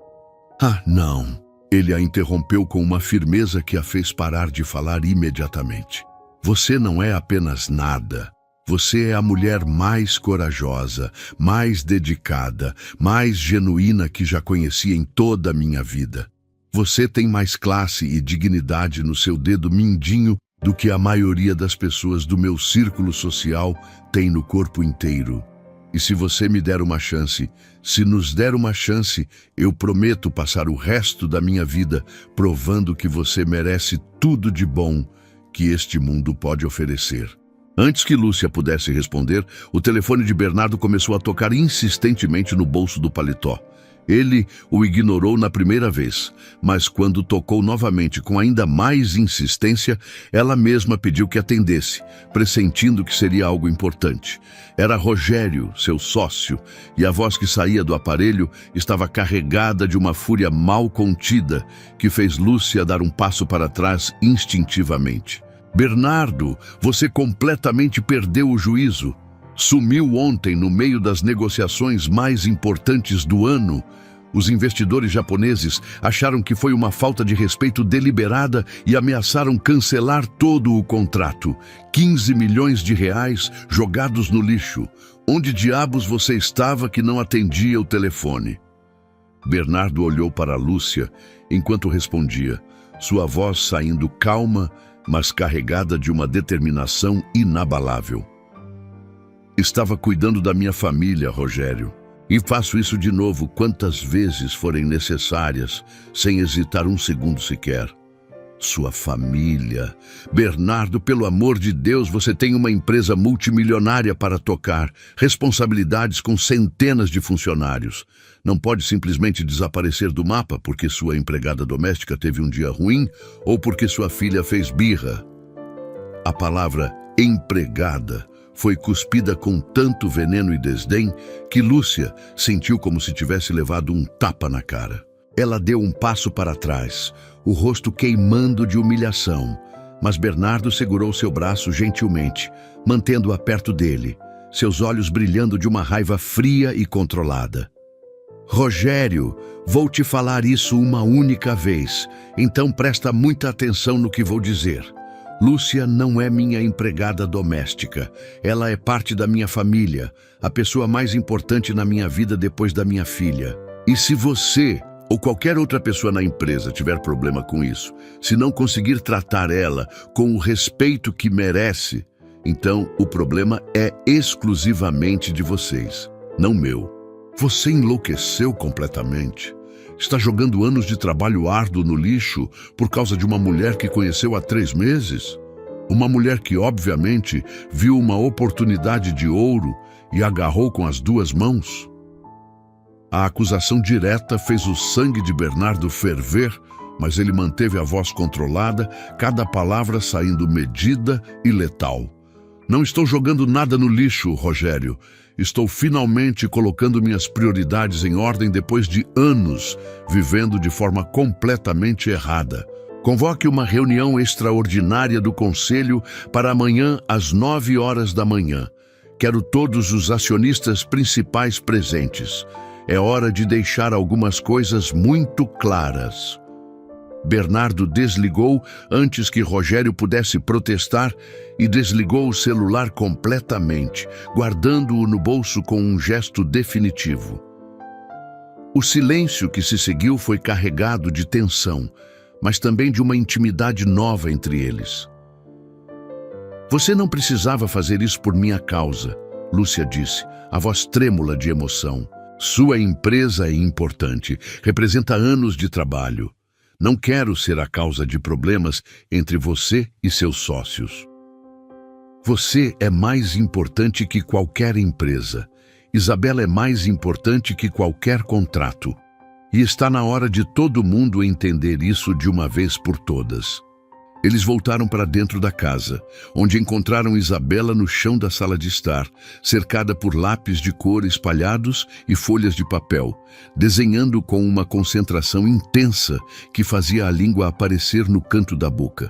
"Ah, não." Ele a interrompeu com uma firmeza que a fez parar de falar imediatamente. "Você não é apenas nada. Você é a mulher mais corajosa, mais dedicada, mais genuína que já conheci em toda a minha vida. Você tem mais classe e dignidade no seu dedo mindinho do que a maioria das pessoas do meu círculo social tem no corpo inteiro. E se você me der uma chance, se nos der uma chance, eu prometo passar o resto da minha vida provando que você merece tudo de bom que este mundo pode oferecer." Antes que Lúcia pudesse responder, o telefone de Bernardo começou a tocar insistentemente no bolso do paletó. Ele o ignorou na primeira vez, mas quando tocou novamente com ainda mais insistência, ela mesma pediu que atendesse, pressentindo que seria algo importante. Era Rogério, seu sócio, e a voz que saía do aparelho estava carregada de uma fúria mal contida que fez Lúcia dar um passo para trás instintivamente. "Bernardo, você completamente perdeu o juízo. Sumiu ontem no meio das negociações mais importantes do ano. Os investidores japoneses acharam que foi uma falta de respeito deliberada e ameaçaram cancelar todo o contrato. 15 milhões de reais jogados no lixo. Onde diabos você estava que não atendia o telefone?" Bernardo olhou para Lúcia enquanto respondia, sua voz saindo calma, mas carregada de uma determinação inabalável. Estava cuidando da minha família, Rogério, e faço isso de novo quantas vezes forem necessárias, sem hesitar um segundo sequer. Sua família. Bernardo, pelo amor de Deus, você tem uma empresa multimilionária para tocar, responsabilidades com centenas de funcionários. Não pode simplesmente desaparecer do mapa porque sua empregada doméstica teve um dia ruim ou porque sua filha fez birra. A palavra empregada foi cuspida com tanto veneno e desdém que Lúcia sentiu como se tivesse levado um tapa na cara. Ela deu um passo para trás, o rosto queimando de humilhação, mas Bernardo segurou seu braço gentilmente, mantendo-a perto dele, seus olhos brilhando de uma raiva fria e controlada. Rogério, vou te falar isso uma única vez, então presta muita atenção no que vou dizer. Lúcia não é minha empregada doméstica. Ela é parte da minha família, a pessoa mais importante na minha vida depois da minha filha. E se você ou qualquer outra pessoa na empresa tiver problema com isso, se não conseguir tratar ela com o respeito que merece, então o problema é exclusivamente de vocês, não meu. Você enlouqueceu completamente. Está jogando anos de trabalho árduo no lixo por causa de uma mulher que conheceu há 3 meses? Uma mulher que, obviamente, viu uma oportunidade de ouro e agarrou com as 2 mãos? A acusação direta fez o sangue de Bernardo ferver, mas ele manteve a voz controlada, cada palavra saindo medida e letal. Não estou jogando nada no lixo, Rogério. Estou finalmente colocando minhas prioridades em ordem depois de anos vivendo de forma completamente errada. Convoque uma reunião extraordinária do Conselho para amanhã às 9 horas da manhã. Quero todos os acionistas principais presentes. É hora de deixar algumas coisas muito claras. Bernardo desligou antes que Rogério pudesse protestar e desligou o celular completamente, guardando-o no bolso com um gesto definitivo. O silêncio que se seguiu foi carregado de tensão, mas também de uma intimidade nova entre eles. Você não precisava fazer isso por minha causa, Lúcia disse, a voz trêmula de emoção. Sua empresa é importante, representa anos de trabalho. Não quero ser a causa de problemas entre você e seus sócios. Você é mais importante que qualquer empresa. Isabela é mais importante que qualquer contrato. E está na hora de todo mundo entender isso de uma vez por todas. Eles voltaram para dentro da casa, onde encontraram Isabela no chão da sala de estar, cercada por lápis de cor espalhados e folhas de papel, desenhando com uma concentração intensa que fazia a língua aparecer no canto da boca.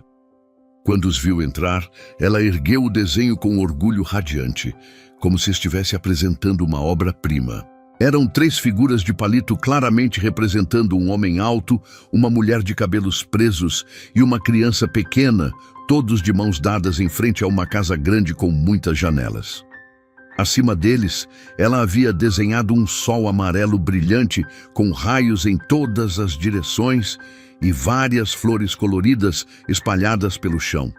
Quando os viu entrar, ela ergueu o desenho com orgulho radiante, como se estivesse apresentando uma obra-prima. Eram 3 figuras de palito claramente representando um homem alto, uma mulher de cabelos presos e uma criança pequena, todos de mãos dadas em frente a uma casa grande com muitas janelas. Acima deles, ela havia desenhado um sol amarelo brilhante com raios em todas as direções e várias flores coloridas espalhadas pelo chão.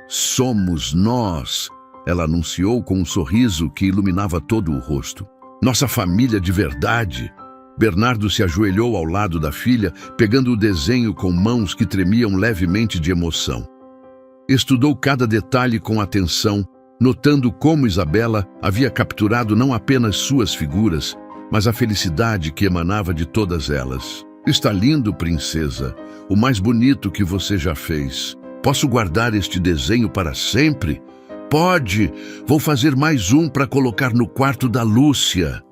Somos nós, ela anunciou com um sorriso que iluminava todo o rosto. Nossa família de verdade. Bernardo se ajoelhou ao lado da filha, pegando o desenho com mãos que tremiam levemente de emoção. Estudou cada detalhe com atenção, notando como Isabela havia capturado não apenas suas figuras, mas a felicidade que emanava de todas elas. Está lindo, princesa, o mais bonito que você já fez. Posso guardar este desenho para sempre? Pode! Vou fazer mais um para colocar no quarto da Lúcia.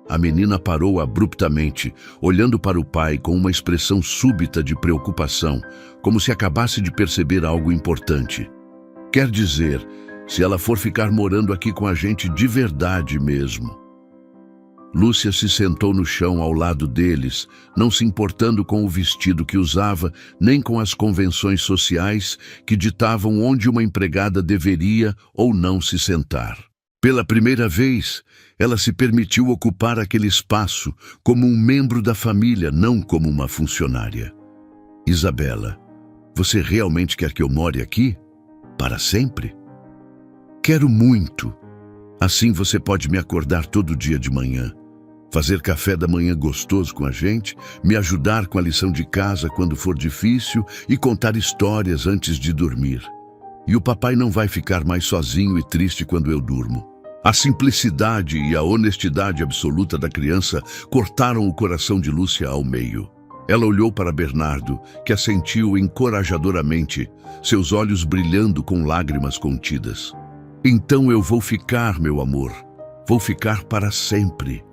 A menina parou abruptamente, olhando para o pai com uma expressão súbita de preocupação, como se acabasse de perceber algo importante. Quer dizer, se ela for ficar morando aqui com a gente de verdade mesmo. Lúcia se sentou no chão ao lado deles, não se importando com o vestido que usava, nem com as convenções sociais que ditavam onde uma empregada deveria ou não se sentar. Pela primeira vez, ela se permitiu ocupar aquele espaço como um membro da família, não como uma funcionária. Isabela, Você realmente quer que eu more aqui? Para sempre? Quero muito. Assim você pode me acordar todo dia de manhã, fazer café da manhã gostoso com a gente, me ajudar com a lição de casa quando for difícil e contar histórias antes de dormir. E o papai não vai ficar mais sozinho e triste quando eu durmo. A simplicidade e a honestidade absoluta da criança cortaram o coração de Lúcia ao meio. Ela olhou para Bernardo, que a sentiu encorajadoramente, seus olhos brilhando com lágrimas contidas. Então eu vou ficar, meu amor. Vou ficar para sempre.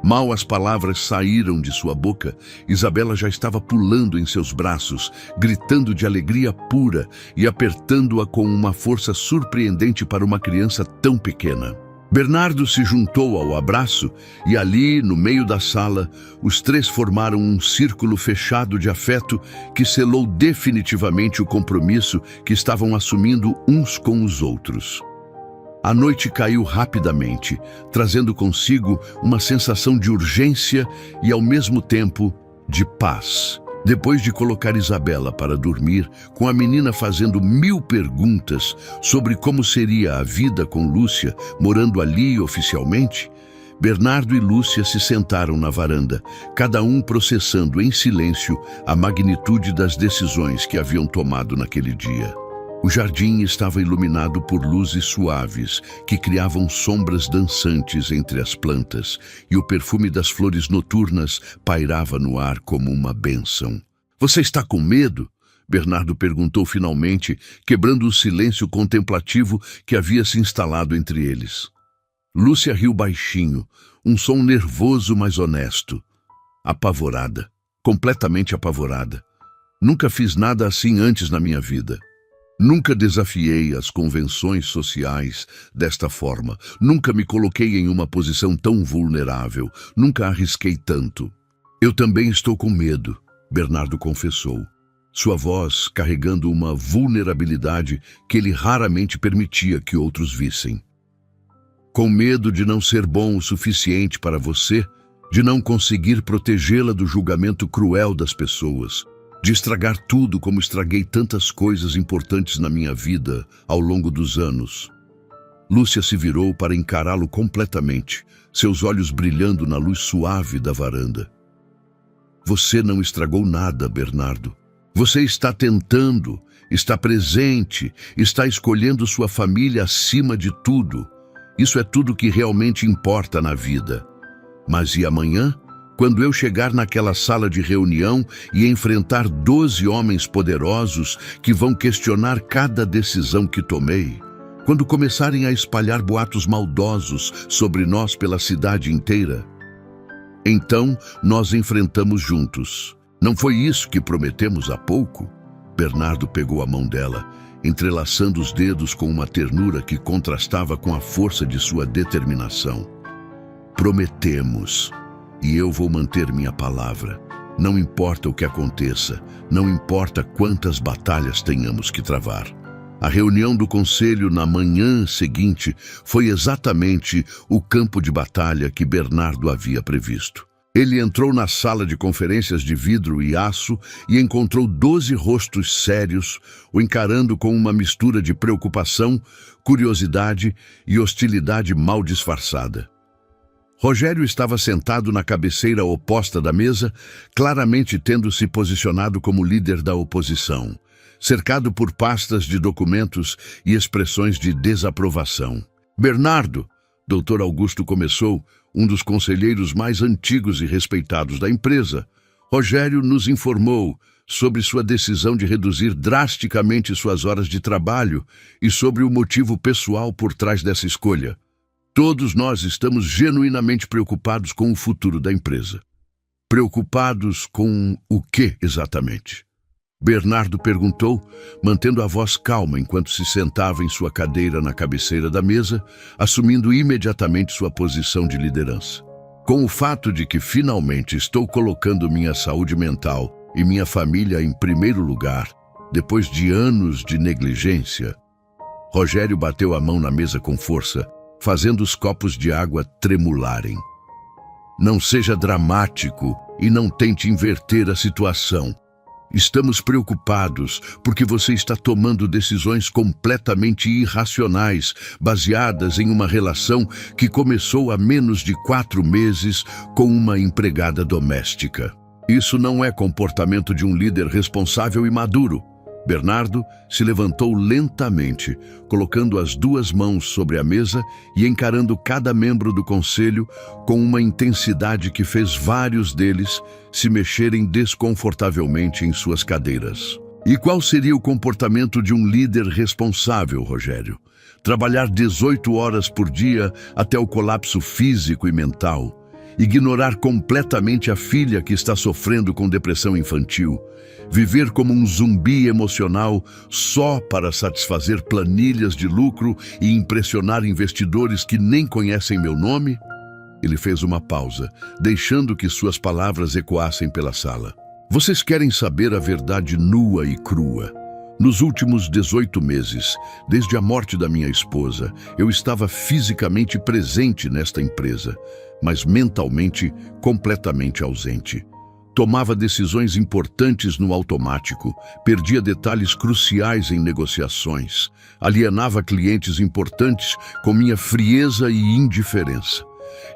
Mal as palavras saíram de sua boca, Isabela já estava pulando em seus braços, gritando de alegria pura e apertando-a com uma força surpreendente para uma criança tão pequena. Bernardo se juntou ao abraço e ali, no meio da sala, os três formaram um círculo fechado de afeto que selou definitivamente o compromisso que estavam assumindo uns com os outros. A noite caiu rapidamente, trazendo consigo uma sensação de urgência e, ao mesmo tempo, de paz. Depois de colocar Isabela para dormir, com a menina fazendo 1000 perguntas sobre como seria a vida com Lúcia, morando ali oficialmente, Bernardo e Lúcia se sentaram na varanda, cada um processando em silêncio a magnitude das decisões que haviam tomado naquele dia. O jardim estava iluminado por luzes suaves que criavam sombras dançantes entre as plantas, e o perfume das flores noturnas pairava no ar como uma bênção. "Você está com medo?" Bernardo perguntou finalmente, quebrando o silêncio contemplativo que havia se instalado entre eles. Lúcia riu baixinho, um som nervoso mas honesto. Apavorada, completamente apavorada. "Nunca fiz nada assim antes na minha vida. Nunca desafiei as convenções sociais desta forma. Nunca me coloquei em uma posição tão vulnerável. Nunca arrisquei tanto." "Eu também estou com medo", Bernardo confessou, sua voz carregando uma vulnerabilidade que ele raramente permitia que outros vissem. "Com medo de não ser bom o suficiente para você, de não conseguir protegê-la do julgamento cruel das pessoas, de estragar tudo como estraguei tantas coisas importantes na minha vida ao longo dos anos." Lúcia se virou para encará-lo completamente, seus olhos brilhando na luz suave da varanda. "Você não estragou nada, Bernardo. Você está tentando, está presente, está escolhendo sua família acima de tudo. Isso é tudo que realmente importa na vida. Mas e amanhã? Quando eu chegar naquela sala de reunião e enfrentar 12 homens poderosos que vão questionar cada decisão que tomei, quando começarem a espalhar boatos maldosos sobre nós pela cidade inteira, então nós enfrentamos juntos. Não foi isso que prometemos há pouco?" Bernardo pegou a mão dela, entrelaçando os dedos com uma ternura que contrastava com a força de sua determinação. "Prometemos. E eu vou manter minha palavra. Não importa o que aconteça, não importa quantas batalhas tenhamos que travar." A reunião do conselho na manhã seguinte foi exatamente o campo de batalha que Bernardo havia previsto. Ele entrou na sala de conferências de vidro e aço e encontrou 12 rostos sérios, o encarando com uma mistura de preocupação, curiosidade e hostilidade mal disfarçada. Rogério estava sentado na cabeceira oposta da mesa, claramente tendo se posicionado como líder da oposição, cercado por pastas de documentos e expressões de desaprovação. "Bernardo", Dr. Augusto começou, um dos conselheiros mais antigos e respeitados da empresa, "Rogério nos informou sobre sua decisão de reduzir drasticamente suas horas de trabalho e sobre o motivo pessoal por trás dessa escolha. Todos nós estamos genuinamente preocupados com o futuro da empresa." "Preocupados com o que exatamente?" Bernardo perguntou, mantendo a voz calma enquanto se sentava em sua cadeira na cabeceira da mesa, assumindo imediatamente sua posição de liderança. "Com o fato de que finalmente estou colocando minha saúde mental e minha família em primeiro lugar, depois de anos de negligência." Rogério bateu a mão na mesa com força, fazendo os copos de água tremularem. "Não seja dramático e não tente inverter a situação. Estamos preocupados porque você está tomando decisões completamente irracionais, baseadas em uma relação que começou há menos de 4 meses com uma empregada doméstica. Isso não é comportamento de um líder responsável e maduro. Bernardo se levantou lentamente, colocando as 2 mãos sobre a mesa e encarando cada membro do conselho com uma intensidade que fez vários deles se mexerem desconfortavelmente em suas cadeiras. E qual seria o comportamento de um líder responsável, Rogério? Trabalhar 18 horas por dia até o colapso físico e mental. Ignorar completamente a filha que está sofrendo com depressão infantil. Viver como um zumbi emocional só para satisfazer planilhas de lucro e impressionar investidores que nem conhecem meu nome? Ele fez uma pausa, deixando que suas palavras ecoassem pela sala. Vocês querem saber a verdade nua e crua. Nos últimos 18 meses, desde a morte da minha esposa, eu estava fisicamente presente nesta empresa, mas mentalmente completamente ausente. Tomava decisões importantes no automático, perdia detalhes cruciais em negociações, alienava clientes importantes com minha frieza e indiferença.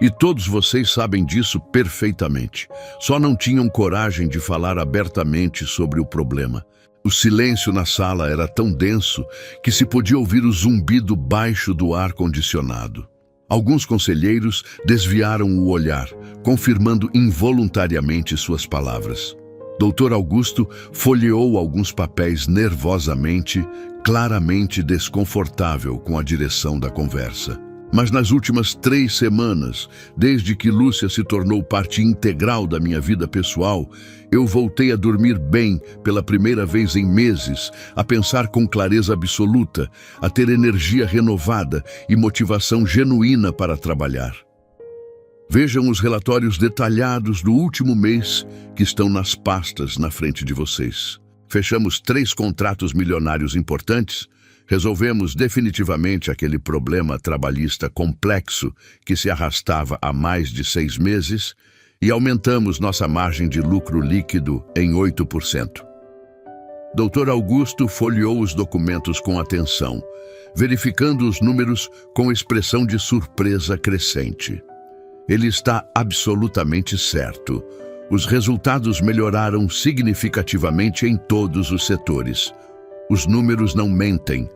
E todos vocês sabem disso perfeitamente. Só não tinham coragem de falar abertamente sobre o problema. O silêncio na sala era tão denso que se podia ouvir o zumbido baixo do ar-condicionado. Alguns conselheiros desviaram o olhar, confirmando involuntariamente suas palavras. Dr. Augusto folheou alguns papéis nervosamente, claramente desconfortável com a direção da conversa. Mas nas últimas 3 semanas, desde que Lúcia se tornou parte integral da minha vida pessoal, eu voltei a dormir bem pela primeira vez em meses, a pensar com clareza absoluta, a ter energia renovada e motivação genuína para trabalhar. Vejam os relatórios detalhados do último mês que estão nas pastas na frente de vocês. Fechamos 3 contratos milionários importantes, resolvemos definitivamente aquele problema trabalhista complexo que se arrastava há mais de 6 meses e aumentamos nossa margem de lucro líquido em 8%. Dr. Augusto folheou os documentos com atenção, verificando os números com expressão de surpresa crescente. Ele está absolutamente certo. Os resultados melhoraram significativamente em todos os setores. Os números não mentem.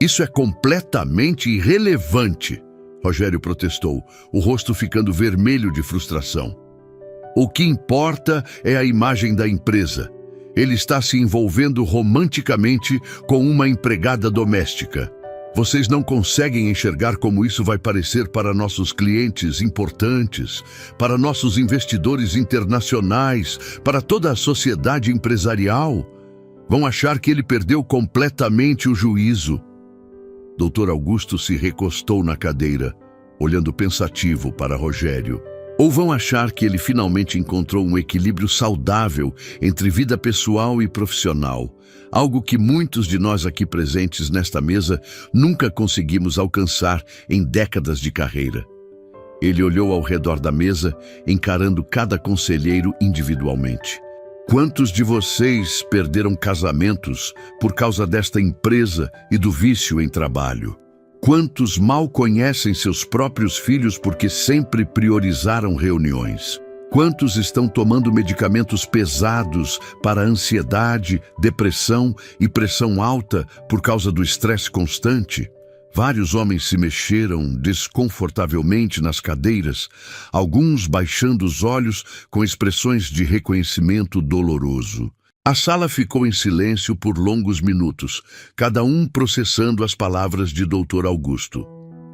Isso é completamente irrelevante, Rogério protestou, o rosto ficando vermelho de frustração. O que importa é a imagem da empresa. Ele está se envolvendo romanticamente com uma empregada doméstica. Vocês não conseguem enxergar como isso vai parecer para nossos clientes importantes, para nossos investidores internacionais, para toda a sociedade empresarial. Vão achar que ele perdeu completamente o juízo. Dr. Augusto se recostou na cadeira, olhando pensativo para Rogério. Ou vão achar que ele finalmente encontrou um equilíbrio saudável entre vida pessoal e profissional, algo que muitos de nós aqui presentes nesta mesa nunca conseguimos alcançar em décadas de carreira. Ele olhou ao redor da mesa, encarando cada conselheiro individualmente. Quantos de vocês perderam casamentos por causa desta empresa e do vício em trabalho? Quantos mal conhecem seus próprios filhos porque sempre priorizaram reuniões? Quantos estão tomando medicamentos pesados para ansiedade, depressão e pressão alta por causa do estresse constante? Vários homens se mexeram desconfortavelmente nas cadeiras, alguns baixando os olhos com expressões de reconhecimento doloroso. A sala ficou em silêncio por longos minutos, cada um processando as palavras de Dr. Augusto.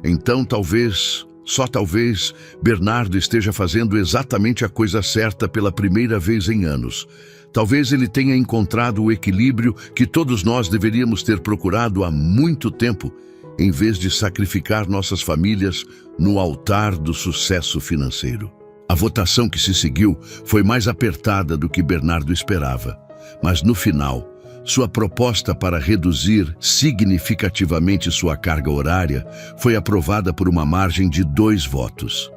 Então, talvez, só talvez, Bernardo esteja fazendo exatamente a coisa certa pela primeira vez em anos. Talvez ele tenha encontrado o equilíbrio que todos nós deveríamos ter procurado há muito tempo, em vez de sacrificar nossas famílias no altar do sucesso financeiro. A votação que se seguiu foi mais apertada do que Bernardo esperava, mas no final, sua proposta para reduzir significativamente sua carga horária foi aprovada por uma margem de 2 votos.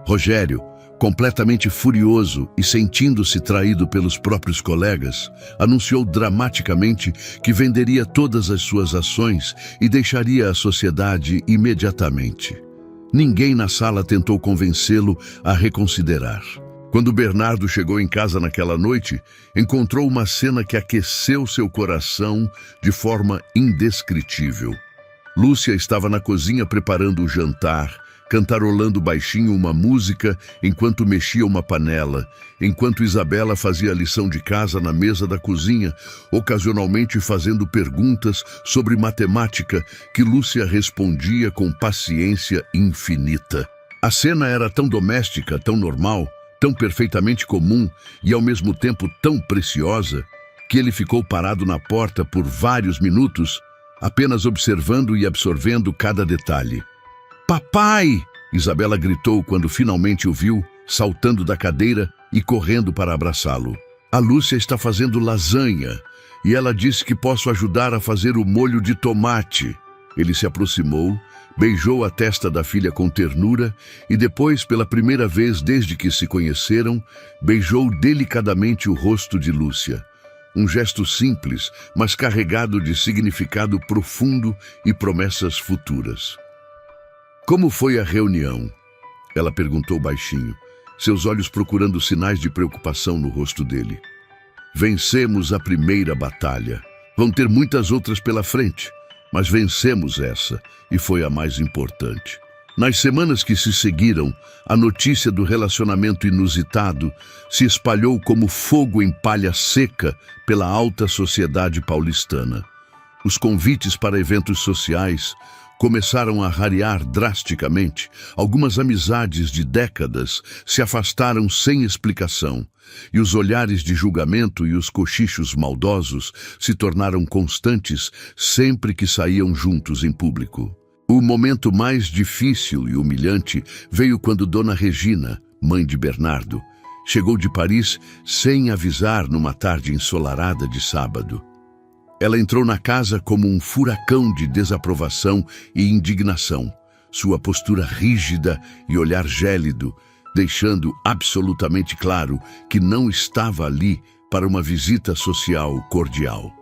Rogério, Completamente furioso e sentindo-se traído pelos próprios colegas, anunciou dramaticamente que venderia todas as suas ações e deixaria a sociedade imediatamente. Ninguém na sala tentou convencê-lo a reconsiderar. Quando Bernardo chegou em casa naquela noite, encontrou uma cena que aqueceu seu coração de forma indescritível. Lúcia estava na cozinha preparando o jantar, cantarolando baixinho uma música enquanto mexia uma panela, enquanto Isabela fazia a lição de casa na mesa da cozinha, ocasionalmente fazendo perguntas sobre matemática que Lúcia respondia com paciência infinita. A cena era tão doméstica, tão normal, tão perfeitamente comum e ao mesmo tempo tão preciosa, que ele ficou parado na porta por vários minutos, apenas observando e absorvendo cada detalhe. "Papai!" Isabela gritou quando finalmente o viu, saltando da cadeira e correndo para abraçá-lo. "A Lúcia está fazendo lasanha e ela disse que posso ajudar a fazer o molho de tomate." Ele se aproximou, beijou a testa da filha com ternura e depois, pela primeira vez desde que se conheceram, beijou delicadamente o rosto de Lúcia. Um gesto simples, mas carregado de significado profundo e promessas futuras. "Como foi a reunião?" ela perguntou baixinho, seus olhos procurando sinais de preocupação no rosto dele. "Vencemos a primeira batalha. Vão ter muitas outras pela frente, mas vencemos essa, e foi a mais importante." Nas semanas que se seguiram, a notícia do relacionamento inusitado se espalhou como fogo em palha seca pela alta sociedade paulistana. Os convites para eventos sociais começaram a rarear drasticamente. Algumas amizades de décadas se afastaram sem explicação, e os olhares de julgamento e os cochichos maldosos se tornaram constantes sempre que saíam juntos em público. O momento mais difícil e humilhante veio quando Dona Regina, mãe de Bernardo, chegou de Paris sem avisar numa tarde ensolarada de sábado. Ela entrou na casa como um furacão de desaprovação e indignação, sua postura rígida e olhar gélido, deixando absolutamente claro que não estava ali para uma visita social cordial.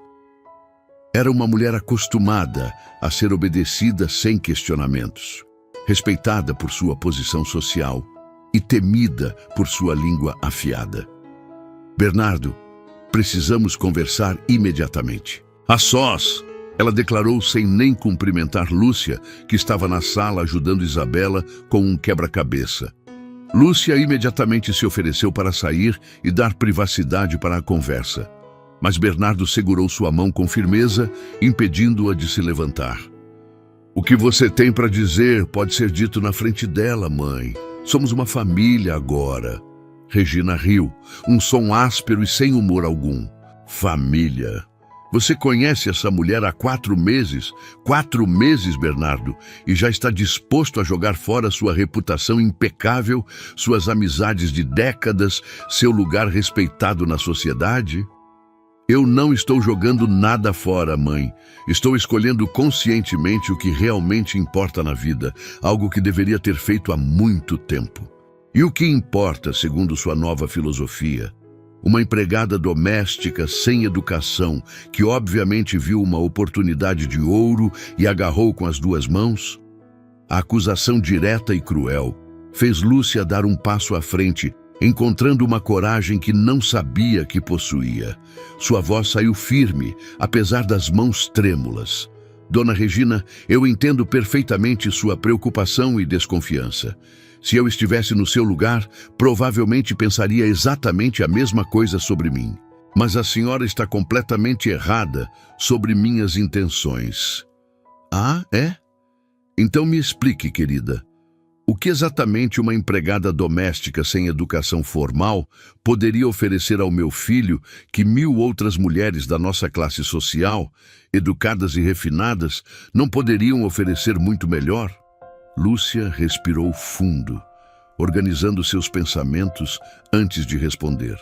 Era uma mulher acostumada a ser obedecida sem questionamentos, respeitada por sua posição social e temida por sua língua afiada. "Bernardo, precisamos conversar imediatamente." "A sós!" ela declarou sem nem cumprimentar Lúcia, que estava na sala ajudando Isabela com um quebra-cabeça. Lúcia imediatamente se ofereceu para sair e dar privacidade para a conversa, mas Bernardo segurou sua mão com firmeza, impedindo-a de se levantar. "O que você tem para dizer pode ser dito na frente dela, mãe. Somos uma família agora." Regina riu, um som áspero e sem humor algum. "Família? Você conhece essa mulher há 4 meses? 4 meses, Bernardo, e já está disposto a jogar fora sua reputação impecável, suas amizades de décadas, seu lugar respeitado na sociedade?" "Eu não estou jogando nada fora, mãe. Estou escolhendo conscientemente o que realmente importa na vida, algo que deveria ter feito há muito tempo." "E o que importa, segundo sua nova filosofia? Uma empregada doméstica sem educação, que obviamente viu uma oportunidade de ouro e agarrou com as 2 mãos?" A acusação direta e cruel fez Lúcia dar um passo à frente, encontrando uma coragem que não sabia que possuía. Sua voz saiu firme, apesar das mãos trêmulas. "Dona Regina, eu entendo perfeitamente sua preocupação e desconfiança. Se eu estivesse no seu lugar, provavelmente pensaria exatamente a mesma coisa sobre mim. Mas a senhora está completamente errada sobre minhas intenções." "Ah, é? Então me explique, querida. O que exatamente uma empregada doméstica sem educação formal poderia oferecer ao meu filho que 1000 outras mulheres da nossa classe social, educadas e refinadas, não poderiam oferecer muito melhor?" Lúcia respirou fundo, organizando seus pensamentos antes de responder.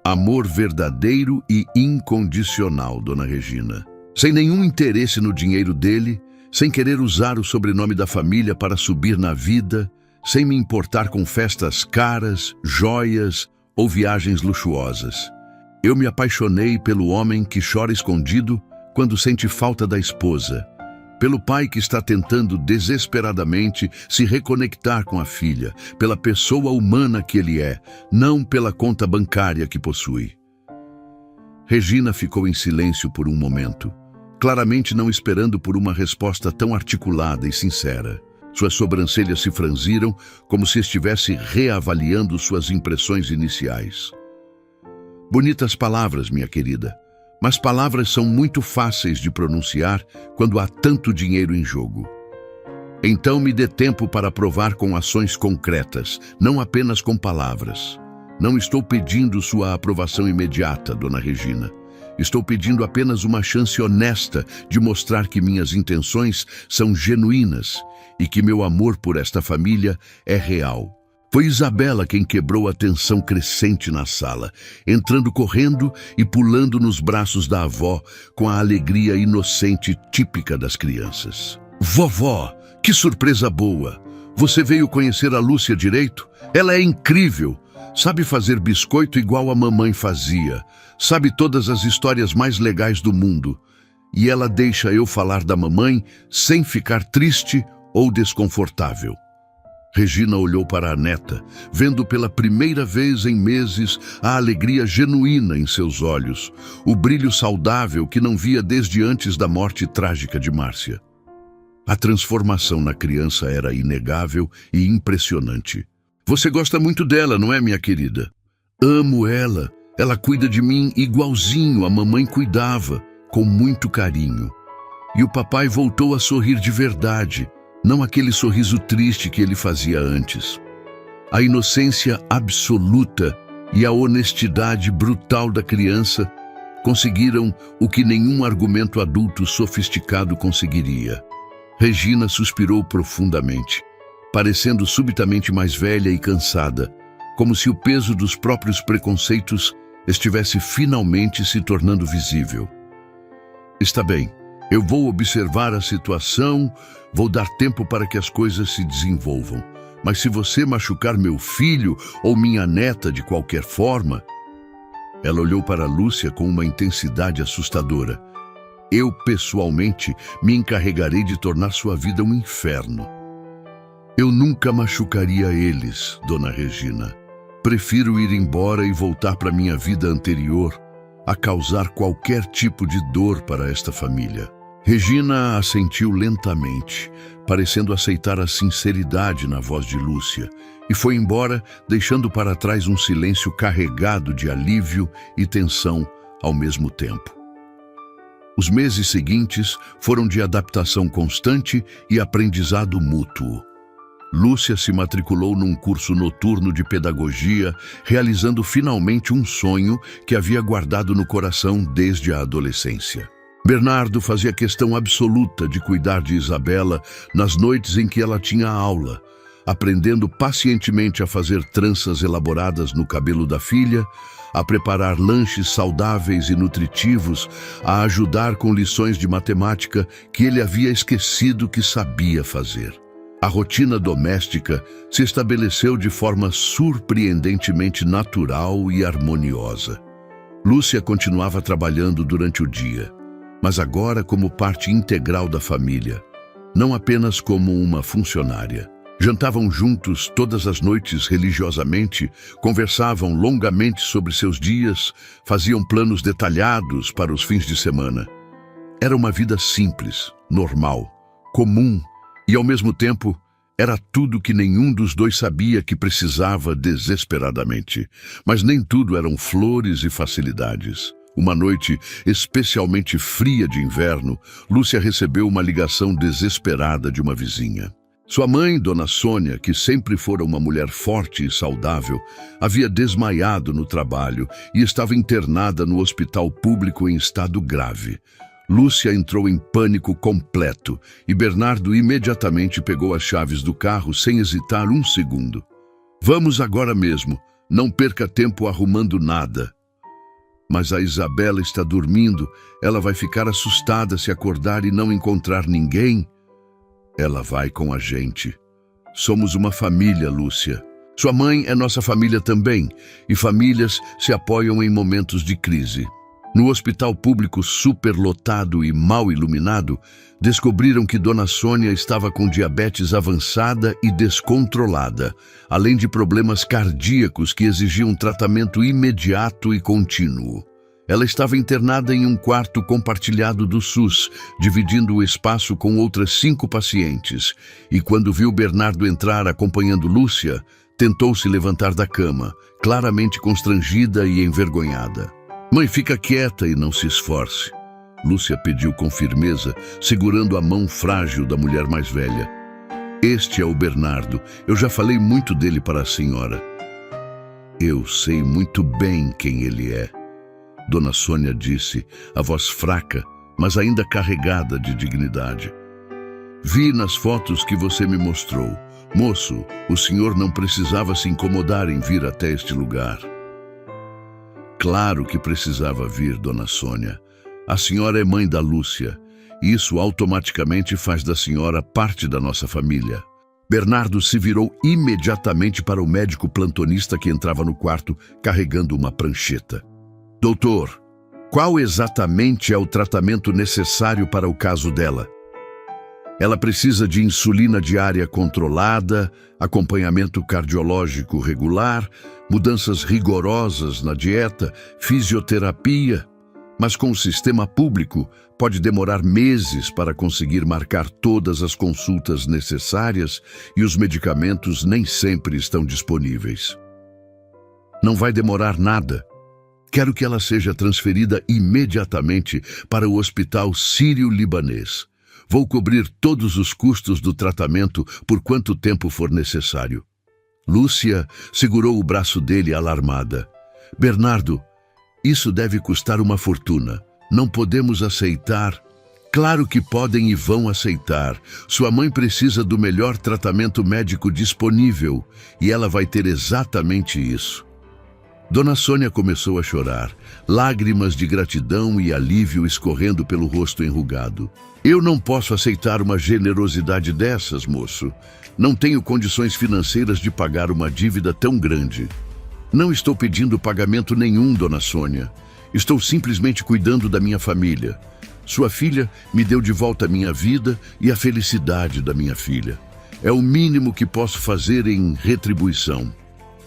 "Amor verdadeiro e incondicional, Dona Regina. Sem nenhum interesse no dinheiro dele, sem querer usar o sobrenome da família para subir na vida, sem me importar com festas caras, joias ou viagens luxuosas. Eu me apaixonei pelo homem que chora escondido quando sente falta da esposa, pelo pai que está tentando desesperadamente se reconectar com a filha, pela pessoa humana que ele é, não pela conta bancária que possui. Regina ficou em silêncio por um momento, claramente não esperando por uma resposta tão articulada e sincera. Suas sobrancelhas se franziram como se estivesse reavaliando suas impressões iniciais. Bonitas palavras, minha querida, mas palavras são muito fáceis de pronunciar quando há tanto dinheiro em jogo. Então me dê tempo para provar com ações concretas, não apenas com palavras. Não estou pedindo sua aprovação imediata, dona Regina. Estou pedindo apenas uma chance honesta de mostrar que minhas intenções são genuínas e que meu amor por esta família é real. Foi Isabela quem quebrou a tensão crescente na sala, entrando correndo e pulando nos braços da avó com a alegria inocente típica das crianças. Vovó, que surpresa boa! Você veio conhecer a Lúcia direito? Ela é incrível! Sabe fazer biscoito igual a mamãe fazia. Sabe todas as histórias mais legais do mundo. E ela deixa eu falar da mamãe sem ficar triste ou desconfortável. Regina olhou para a neta, vendo pela primeira vez em meses a alegria genuína em seus olhos, o brilho saudável que não via desde antes da morte trágica de Márcia. A transformação na criança era inegável e impressionante. Você gosta muito dela, não é, minha querida? Amo ela. Ela cuida de mim igualzinho a mamãe cuidava, com muito carinho. E o papai voltou a sorrir de verdade, não aquele sorriso triste que ele fazia antes. A inocência absoluta e a honestidade brutal da criança conseguiram o que nenhum argumento adulto sofisticado conseguiria. Regina suspirou profundamente, parecendo subitamente mais velha e cansada, como se o peso dos próprios preconceitos estivesse finalmente se tornando visível. Está bem, eu vou observar a situação, vou dar tempo para que as coisas se desenvolvam. Mas se você machucar meu filho ou minha neta de qualquer forma... Ela olhou para Lúcia com uma intensidade assustadora. Eu, pessoalmente, me encarregarei de tornar sua vida um inferno. Eu nunca machucaria eles, dona Regina. Prefiro ir embora e voltar para minha vida anterior a causar qualquer tipo de dor para esta família. Regina assentiu lentamente, parecendo aceitar a sinceridade na voz de Lúcia, e foi embora, deixando para trás um silêncio carregado de alívio e tensão ao mesmo tempo. Os meses seguintes foram de adaptação constante e aprendizado mútuo. Lúcia se matriculou num curso noturno de pedagogia, realizando finalmente um sonho que havia guardado no coração desde a adolescência. Bernardo fazia questão absoluta de cuidar de Isabela nas noites em que ela tinha aula, aprendendo pacientemente a fazer tranças elaboradas no cabelo da filha, a preparar lanches saudáveis e nutritivos, a ajudar com lições de matemática que ele havia esquecido que sabia fazer. A rotina doméstica se estabeleceu de forma surpreendentemente natural e harmoniosa. Lúcia continuava trabalhando durante o dia, mas agora como parte integral da família, não apenas como uma funcionária. Jantavam juntos todas as noites religiosamente, conversavam longamente sobre seus dias, faziam planos detalhados para os fins de semana. Era uma vida simples, normal, comum e, ao mesmo tempo, era tudo que nenhum dos dois sabia que precisava desesperadamente. Mas nem tudo eram flores e facilidades. Uma noite especialmente fria de inverno, Lúcia recebeu uma ligação desesperada de uma vizinha. Sua mãe, Dona Sônia, que sempre fora uma mulher forte e saudável, havia desmaiado no trabalho e estava internada no hospital público em estado grave. Lúcia entrou em pânico completo e Bernardo imediatamente pegou as chaves do carro sem hesitar um segundo. Vamos agora mesmo, não perca tempo arrumando nada. Mas a Isabela está dormindo, ela vai ficar assustada se acordar e não encontrar ninguém. Ela vai com a gente. Somos uma família, Lúcia. Sua mãe é nossa família também, e famílias se apoiam em momentos de crise. No hospital público superlotado e mal iluminado, descobriram que Dona Sônia estava com diabetes avançada e descontrolada, além de problemas cardíacos que exigiam tratamento imediato e contínuo. Ela estava internada em um quarto compartilhado do SUS, dividindo o espaço com outras 5 pacientes, e quando viu Bernardo entrar acompanhando Lúcia, tentou se levantar da cama, claramente constrangida e envergonhada. Mãe, fica quieta e não se esforce. Lúcia pediu com firmeza, segurando a mão frágil da mulher mais velha. Este é o Bernardo. Eu já falei muito dele para a senhora. Eu sei muito bem quem ele é. Dona Sônia disse, a voz fraca, mas ainda carregada de dignidade. Vi nas fotos que você me mostrou. Moço, o senhor não precisava se incomodar em vir até este lugar. Claro que precisava vir, Dona Sônia. A senhora é mãe da Lúcia, e isso automaticamente faz da senhora parte da nossa família. Bernardo se virou imediatamente para o médico plantonista que entrava no quarto carregando uma prancheta. Doutor, qual exatamente é o tratamento necessário para o caso dela? Ela precisa de insulina diária controlada, acompanhamento cardiológico regular, mudanças rigorosas na dieta, fisioterapia. Mas com o sistema público, pode demorar meses para conseguir marcar todas as consultas necessárias e os medicamentos nem sempre estão disponíveis. Não vai demorar nada. Quero que ela seja transferida imediatamente para o Hospital Sírio-Libanês. Vou cobrir todos os custos do tratamento por quanto tempo for necessário. Lúcia segurou o braço dele alarmada. Bernardo, isso deve custar uma fortuna. Não podemos aceitar. Claro que podem e vão aceitar. Sua mãe precisa do melhor tratamento médico disponível e ela vai ter exatamente isso. Dona Sônia começou a chorar, lágrimas de gratidão e alívio escorrendo pelo rosto enrugado. Eu não posso aceitar uma generosidade dessas, moço. Não tenho condições financeiras de pagar uma dívida tão grande. Não estou pedindo pagamento nenhum, Dona Sônia. Estou simplesmente cuidando da minha família. Sua filha me deu de volta a minha vida e a felicidade da minha filha. É o mínimo que posso fazer em retribuição.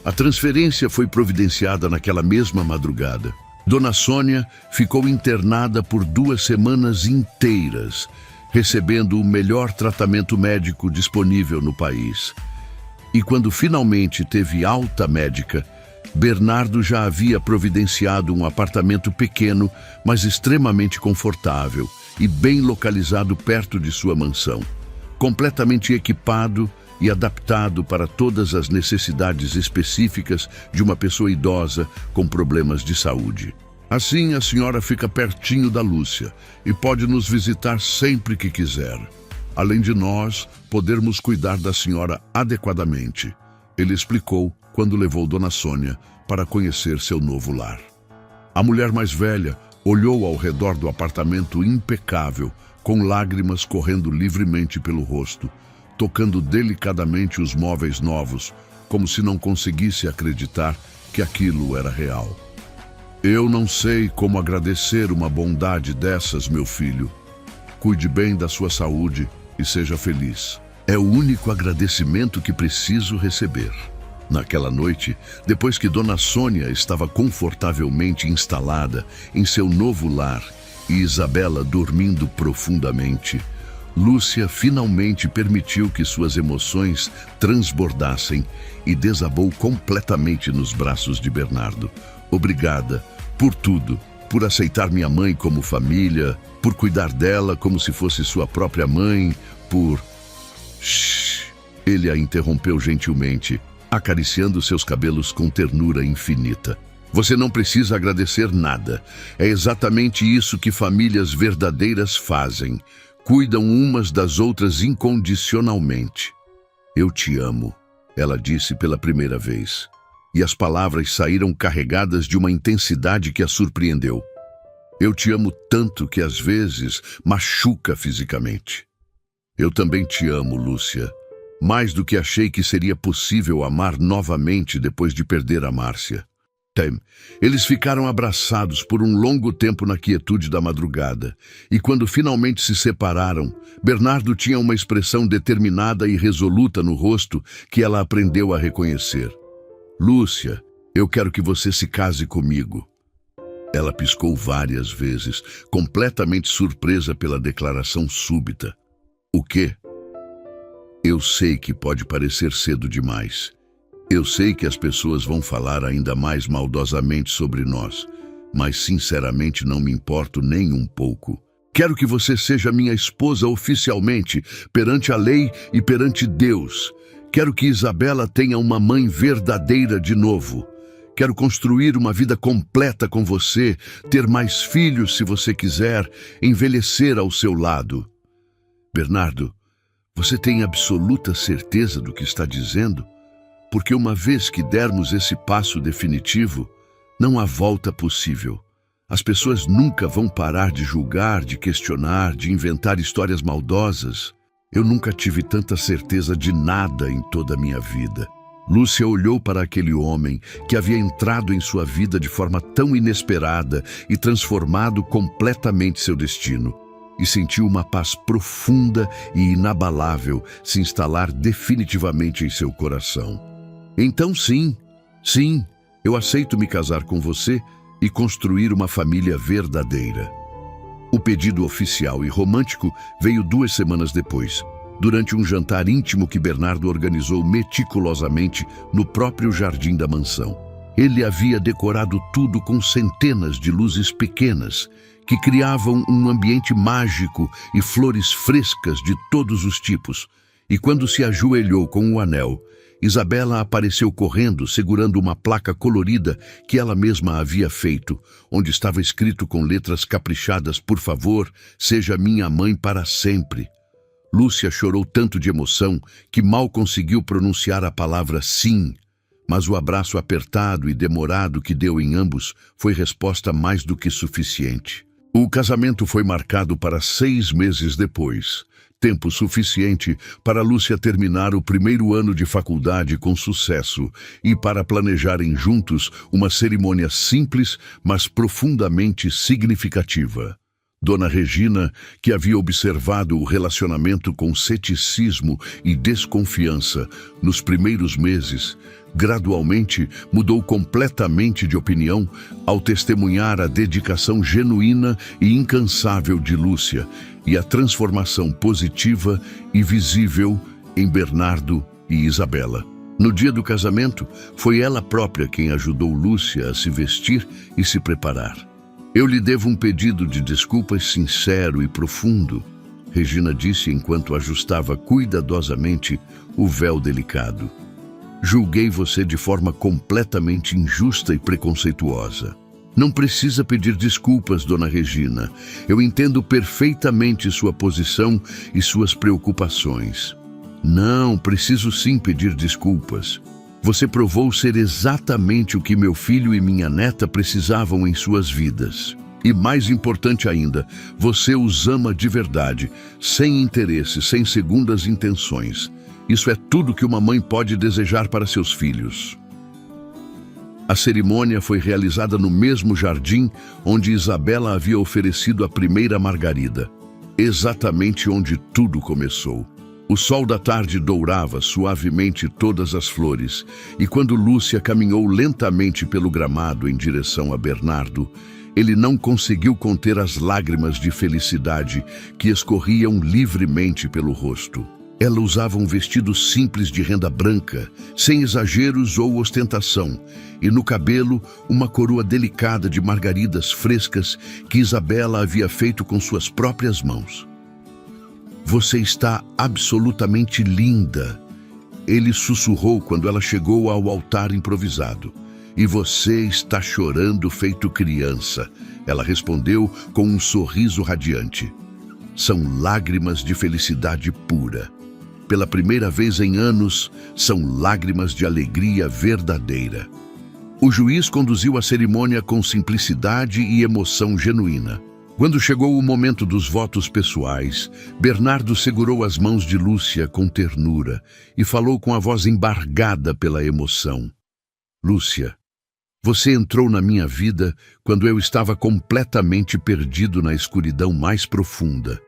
A transferência foi providenciada naquela mesma madrugada. Dona Sônia ficou internada por 2 semanas inteiras, recebendo o melhor tratamento médico disponível no país. E quando finalmente teve alta médica, Bernardo já havia providenciado um apartamento pequeno, mas extremamente confortável e bem localizado perto de sua mansão, completamente equipado e adaptado para todas as necessidades específicas de uma pessoa idosa com problemas de saúde. Assim, a senhora fica pertinho da Lúcia e pode nos visitar sempre que quiser. Além de nós, podermos cuidar da senhora adequadamente, ele explicou quando levou Dona Sônia para conhecer seu novo lar. A mulher mais velha olhou ao redor do apartamento impecável, com lágrimas correndo livremente pelo rosto, tocando delicadamente os móveis novos, como se não conseguisse acreditar que aquilo era real. Eu não sei como agradecer uma bondade dessas, meu filho. Cuide bem da sua saúde e seja feliz. É o único agradecimento que preciso receber. Naquela noite, depois que Dona Sônia estava confortavelmente instalada em seu novo lar e Isabela dormindo profundamente, Lúcia finalmente permitiu que suas emoções transbordassem e desabou completamente nos braços de Bernardo. Obrigada por tudo, por aceitar minha mãe como família, por cuidar dela como se fosse sua própria mãe, por... Shhh! Ele a interrompeu gentilmente, acariciando seus cabelos com ternura infinita. Você não precisa agradecer nada. É exatamente isso que famílias verdadeiras fazem. Cuidam umas das outras incondicionalmente. Eu te amo, ela disse pela primeira vez. E as palavras saíram carregadas de uma intensidade que a surpreendeu. Eu te amo tanto que às vezes machuca fisicamente. Eu também te amo, Lúcia. Mais do que achei que seria possível amar novamente depois de perder a Márcia. Eles ficaram abraçados por um longo tempo na quietude da madrugada, e quando finalmente se separaram, Bernardo tinha uma expressão determinada e resoluta no rosto que ela aprendeu a reconhecer. Lúcia, eu quero que você se case comigo. Ela piscou várias vezes, completamente surpresa pela declaração súbita. O quê? Eu sei que pode parecer cedo demais. Eu sei que as pessoas vão falar ainda mais maldosamente sobre nós, mas sinceramente não me importo nem um pouco. Quero que você seja minha esposa oficialmente, perante a lei e perante Deus. Quero que Isabela tenha uma mãe verdadeira de novo. Quero construir uma vida completa com você, ter mais filhos se você quiser, envelhecer ao seu lado. Bernardo, você tem absoluta certeza do que está dizendo? Porque uma vez que dermos esse passo definitivo, não há volta possível. As pessoas nunca vão parar de julgar, de questionar, de inventar histórias maldosas. Eu nunca tive tanta certeza de nada em toda a minha vida. Lúcia olhou para aquele homem que havia entrado em sua vida de forma tão inesperada e transformado completamente seu destino, e sentiu uma paz profunda e inabalável se instalar definitivamente em seu coração. Então sim, eu aceito me casar com você e construir uma família verdadeira. O pedido oficial e romântico veio 2 semanas depois, durante um jantar íntimo que Bernardo organizou meticulosamente no próprio jardim da mansão. Ele havia decorado tudo com centenas de luzes pequenas, que criavam um ambiente mágico e flores frescas de todos os tipos. E quando se ajoelhou com o anel, Isabela apareceu correndo, segurando uma placa colorida que ela mesma havia feito, onde estava escrito com letras caprichadas: por favor, seja minha mãe para sempre. Lúcia chorou tanto de emoção que mal conseguiu pronunciar a palavra sim, mas o abraço apertado e demorado que deu em ambos foi resposta mais do que suficiente. O casamento foi marcado para 6 meses depois, tempo suficiente para Lúcia terminar o primeiro ano de faculdade com sucesso e para planejarem juntos uma cerimônia simples, mas profundamente significativa. Dona Regina, que havia observado o relacionamento com ceticismo e desconfiança nos primeiros meses, gradualmente mudou completamente de opinião ao testemunhar a dedicação genuína e incansável de Lúcia e a transformação positiva e visível em Bernardo e Isabela. No dia do casamento, foi ela própria quem ajudou Lúcia a se vestir e se preparar. Eu lhe devo um pedido de desculpas sincero e profundo, Regina disse enquanto ajustava cuidadosamente o véu delicado. Julguei você de forma completamente injusta e preconceituosa. Não precisa pedir desculpas, Dona Regina. Eu entendo perfeitamente sua posição e suas preocupações. Não, preciso sim pedir desculpas. Você provou ser exatamente o que meu filho e minha neta precisavam em suas vidas. E mais importante ainda, você os ama de verdade, sem interesse, sem segundas intenções. Isso é tudo que uma mãe pode desejar para seus filhos. A cerimônia foi realizada no mesmo jardim onde Isabela havia oferecido a primeira margarida, exatamente onde tudo começou. O sol da tarde dourava suavemente todas as flores, e quando Lúcia caminhou lentamente pelo gramado em direção a Bernardo, ele não conseguiu conter as lágrimas de felicidade que escorriam livremente pelo rosto. Ela usava um vestido simples de renda branca, sem exageros ou ostentação, e no cabelo uma coroa delicada de margaridas frescas que Isabela havia feito com suas próprias mãos. Você está absolutamente linda, ele sussurrou quando ela chegou ao altar improvisado. E você está chorando feito criança, ela respondeu com um sorriso radiante. São lágrimas de felicidade pura. Pela primeira vez em anos, são lágrimas de alegria verdadeira. O juiz conduziu a cerimônia com simplicidade e emoção genuína. Quando chegou o momento dos votos pessoais, Bernardo segurou as mãos de Lúcia com ternura e falou com a voz embargada pela emoção. Lúcia, você entrou na minha vida quando eu estava completamente perdido na escuridão mais profunda.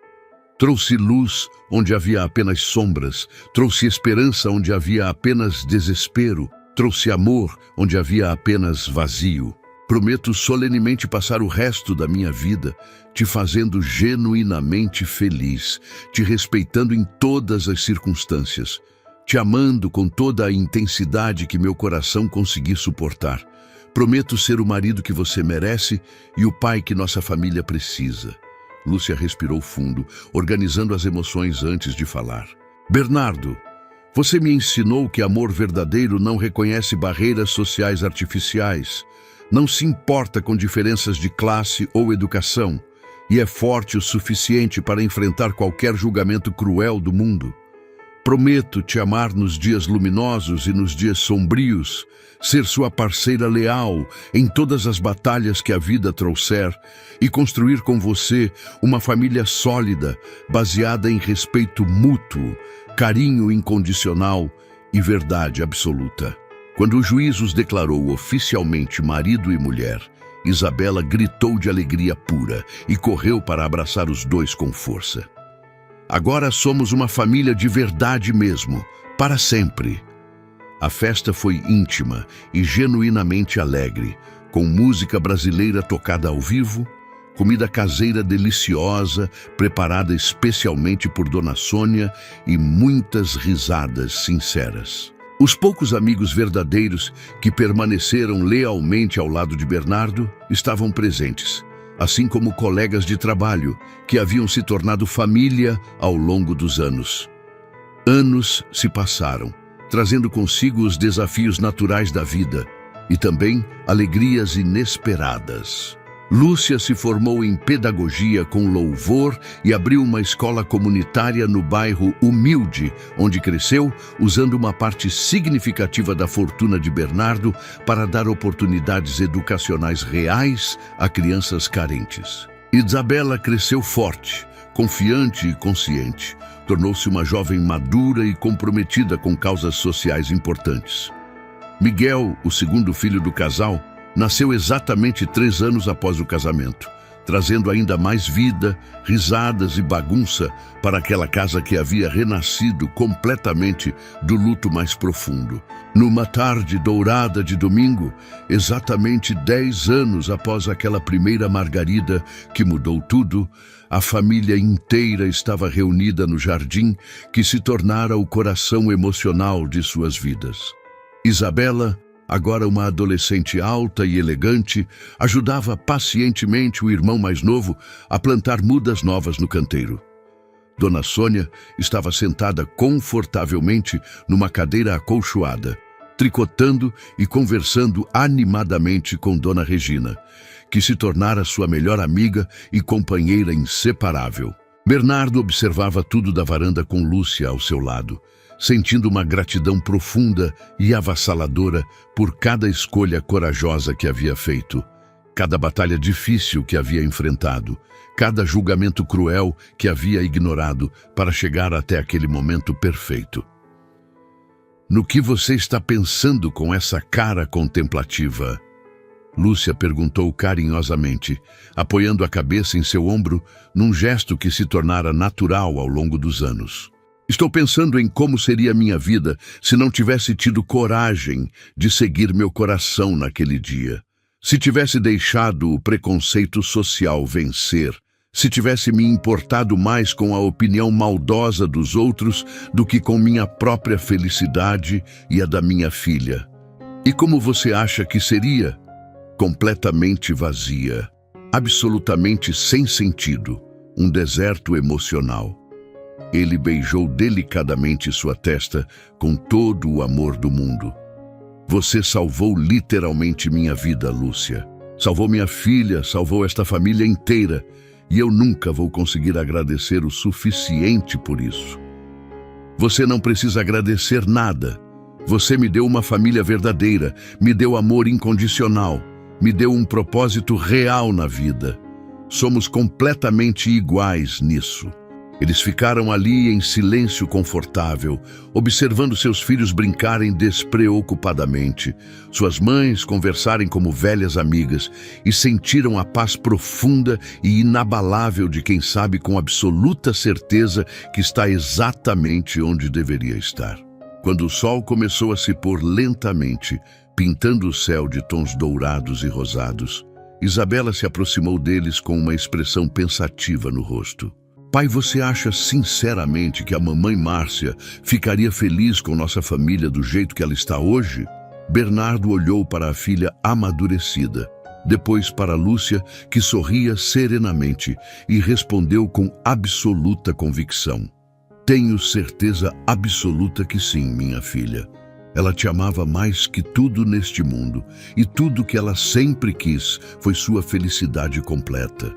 Trouxe luz onde havia apenas sombras, trouxe esperança onde havia apenas desespero, trouxe amor onde havia apenas vazio. Prometo solenemente passar o resto da minha vida te fazendo genuinamente feliz, te respeitando em todas as circunstâncias, te amando com toda a intensidade que meu coração conseguir suportar. Prometo ser o marido que você merece e o pai que nossa família precisa. Lúcia respirou fundo, organizando as emoções antes de falar. Bernardo, você me ensinou que amor verdadeiro não reconhece barreiras sociais artificiais, não se importa com diferenças de classe ou educação e é forte o suficiente para enfrentar qualquer julgamento cruel do mundo. Prometo te amar nos dias luminosos e nos dias sombrios, ser sua parceira leal em todas as batalhas que a vida trouxer e construir com você uma família sólida, baseada em respeito mútuo, carinho incondicional e verdade absoluta. Quando o juiz os declarou oficialmente marido e mulher, Isabela gritou de alegria pura e correu para abraçar os dois com força. Agora somos uma família de verdade mesmo, para sempre. A festa foi íntima e genuinamente alegre, com música brasileira tocada ao vivo, comida caseira deliciosa, preparada especialmente por Dona Sônia e muitas risadas sinceras. Os poucos amigos verdadeiros que permaneceram lealmente ao lado de Bernardo estavam presentes, assim como colegas de trabalho que haviam se tornado família ao longo dos anos. Anos se passaram, trazendo consigo os desafios naturais da vida e também alegrias inesperadas. Lúcia se formou em pedagogia com louvor e abriu uma escola comunitária no bairro humilde, onde cresceu, usando uma parte significativa da fortuna de Bernardo para dar oportunidades educacionais reais a crianças carentes. Isabela cresceu forte, confiante e consciente. Tornou-se uma jovem madura e comprometida com causas sociais importantes. Miguel, o segundo filho do casal, nasceu exatamente 3 anos após o casamento, trazendo ainda mais vida, risadas e bagunça para aquela casa que havia renascido completamente do luto mais profundo. Numa tarde dourada de domingo, exatamente 10 anos após aquela primeira margarida que mudou tudo, a família inteira estava reunida no jardim que se tornara o coração emocional de suas vidas. Isabela, agora uma adolescente alta e elegante, ajudava pacientemente o irmão mais novo a plantar mudas novas no canteiro. Dona Sônia estava sentada confortavelmente numa cadeira acolchoada, tricotando e conversando animadamente com Dona Regina, que se tornara sua melhor amiga e companheira inseparável. Bernardo observava tudo da varanda com Lúcia ao seu lado, sentindo uma gratidão profunda e avassaladora por cada escolha corajosa que havia feito, cada batalha difícil que havia enfrentado, cada julgamento cruel que havia ignorado para chegar até aquele momento perfeito. No que você está pensando com essa cara contemplativa? Lúcia perguntou carinhosamente, apoiando a cabeça em seu ombro num gesto que se tornara natural ao longo dos anos. Estou pensando em como seria minha vida se não tivesse tido coragem de seguir meu coração naquele dia. Se tivesse deixado o preconceito social vencer, se tivesse me importado mais com a opinião maldosa dos outros do que com minha própria felicidade e a da minha filha. E como você acha que seria? Completamente vazia, absolutamente sem sentido, um deserto emocional. Ele beijou delicadamente sua testa com todo o amor do mundo. Você salvou literalmente minha vida, Lúcia. Salvou minha filha, salvou esta família inteira, e eu nunca vou conseguir agradecer o suficiente por isso. Você não precisa agradecer nada. Você me deu uma família verdadeira, me deu amor incondicional, me deu um propósito real na vida. Somos completamente iguais nisso. Eles ficaram ali em silêncio confortável, observando seus filhos brincarem despreocupadamente, suas mães conversarem como velhas amigas, e sentiram a paz profunda e inabalável de quem sabe com absoluta certeza que está exatamente onde deveria estar. Quando o sol começou a se pôr lentamente, pintando o céu de tons dourados e rosados, Isabela se aproximou deles com uma expressão pensativa no rosto. Pai, você acha sinceramente que a mamãe Márcia ficaria feliz com nossa família do jeito que ela está hoje? Bernardo olhou para a filha amadurecida, depois para Lúcia, que sorria serenamente, e respondeu com absoluta convicção. Tenho certeza absoluta que sim, minha filha. Ela te amava mais que tudo neste mundo, e tudo que ela sempre quis foi sua felicidade completa.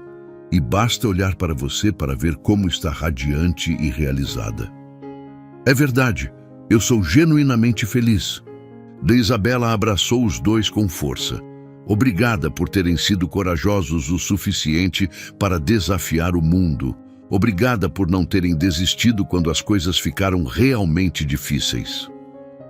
E basta olhar para você para ver como está radiante e realizada. É verdade, eu sou genuinamente feliz. De Isabela abraçou os dois com força. Obrigada por terem sido corajosos o suficiente para desafiar o mundo. Obrigada por não terem desistido quando as coisas ficaram realmente difíceis.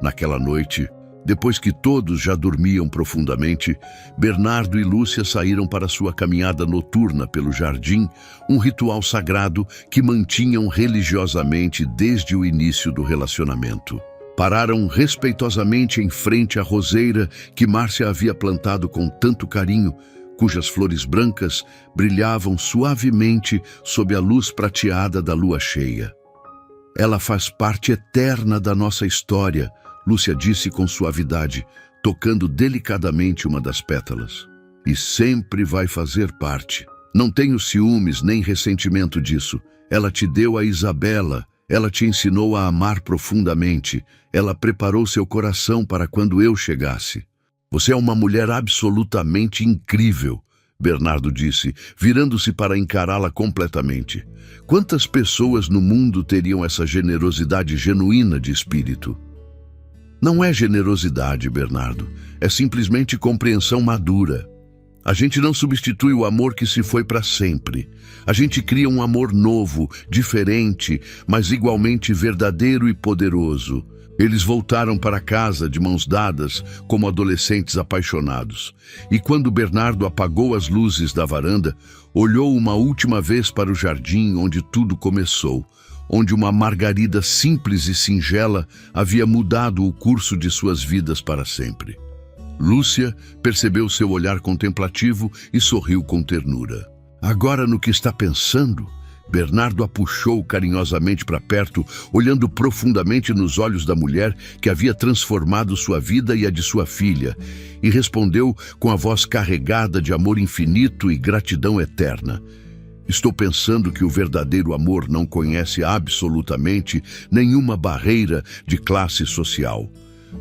Naquela noite, depois que todos já dormiam profundamente, Bernardo e Lúcia saíram para sua caminhada noturna pelo jardim, um ritual sagrado que mantinham religiosamente desde o início do relacionamento. Pararam respeitosamente em frente à roseira que Márcia havia plantado com tanto carinho, cujas flores brancas brilhavam suavemente sob a luz prateada da lua cheia. Ela faz parte eterna da nossa história, Lúcia disse com suavidade, tocando delicadamente uma das pétalas. E sempre vai fazer parte. Não tenho ciúmes nem ressentimento disso. Ela te deu a Isabela, ela te ensinou a amar profundamente, ela preparou seu coração para quando eu chegasse. Você é uma mulher absolutamente incrível, Bernardo disse, virando-se para encará-la completamente. Quantas pessoas no mundo teriam essa generosidade genuína de espírito? Não é generosidade, Bernardo. É simplesmente compreensão madura. A gente não substitui o amor que se foi para sempre. A gente cria um amor novo, diferente, mas igualmente verdadeiro e poderoso. Eles voltaram para casa de mãos dadas, como adolescentes apaixonados. E quando Bernardo apagou as luzes da varanda, olhou uma última vez para o jardim onde tudo começou, onde uma margarida simples e singela havia mudado o curso de suas vidas para sempre. Lúcia percebeu seu olhar contemplativo e sorriu com ternura. Agora no que está pensando? Bernardo a puxou carinhosamente para perto, olhando profundamente nos olhos da mulher que havia transformado sua vida e a de sua filha, e respondeu com a voz carregada de amor infinito e gratidão eterna. Estou pensando que o verdadeiro amor não conhece absolutamente nenhuma barreira de classe social.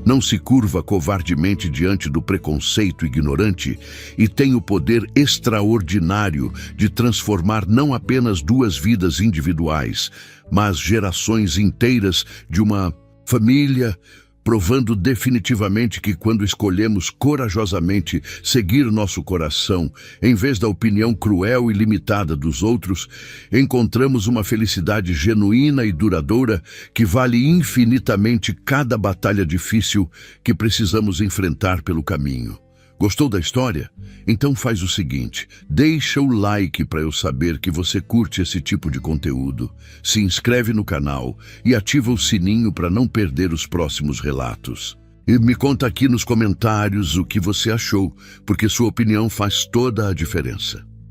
Não se curva covardemente diante do preconceito ignorante e tem o poder extraordinário de transformar não apenas duas vidas individuais, mas gerações inteiras de uma família, provando definitivamente que quando escolhemos corajosamente seguir nosso coração, em vez da opinião cruel e limitada dos outros, encontramos uma felicidade genuína e duradoura que vale infinitamente cada batalha difícil que precisamos enfrentar pelo caminho. Gostou da história? Então faz o seguinte, deixa o like para eu saber que você curte esse tipo de conteúdo, se inscreve no canal e ativa o sininho para não perder os próximos relatos. E me conta aqui nos comentários o que você achou, porque sua opinião faz toda a diferença.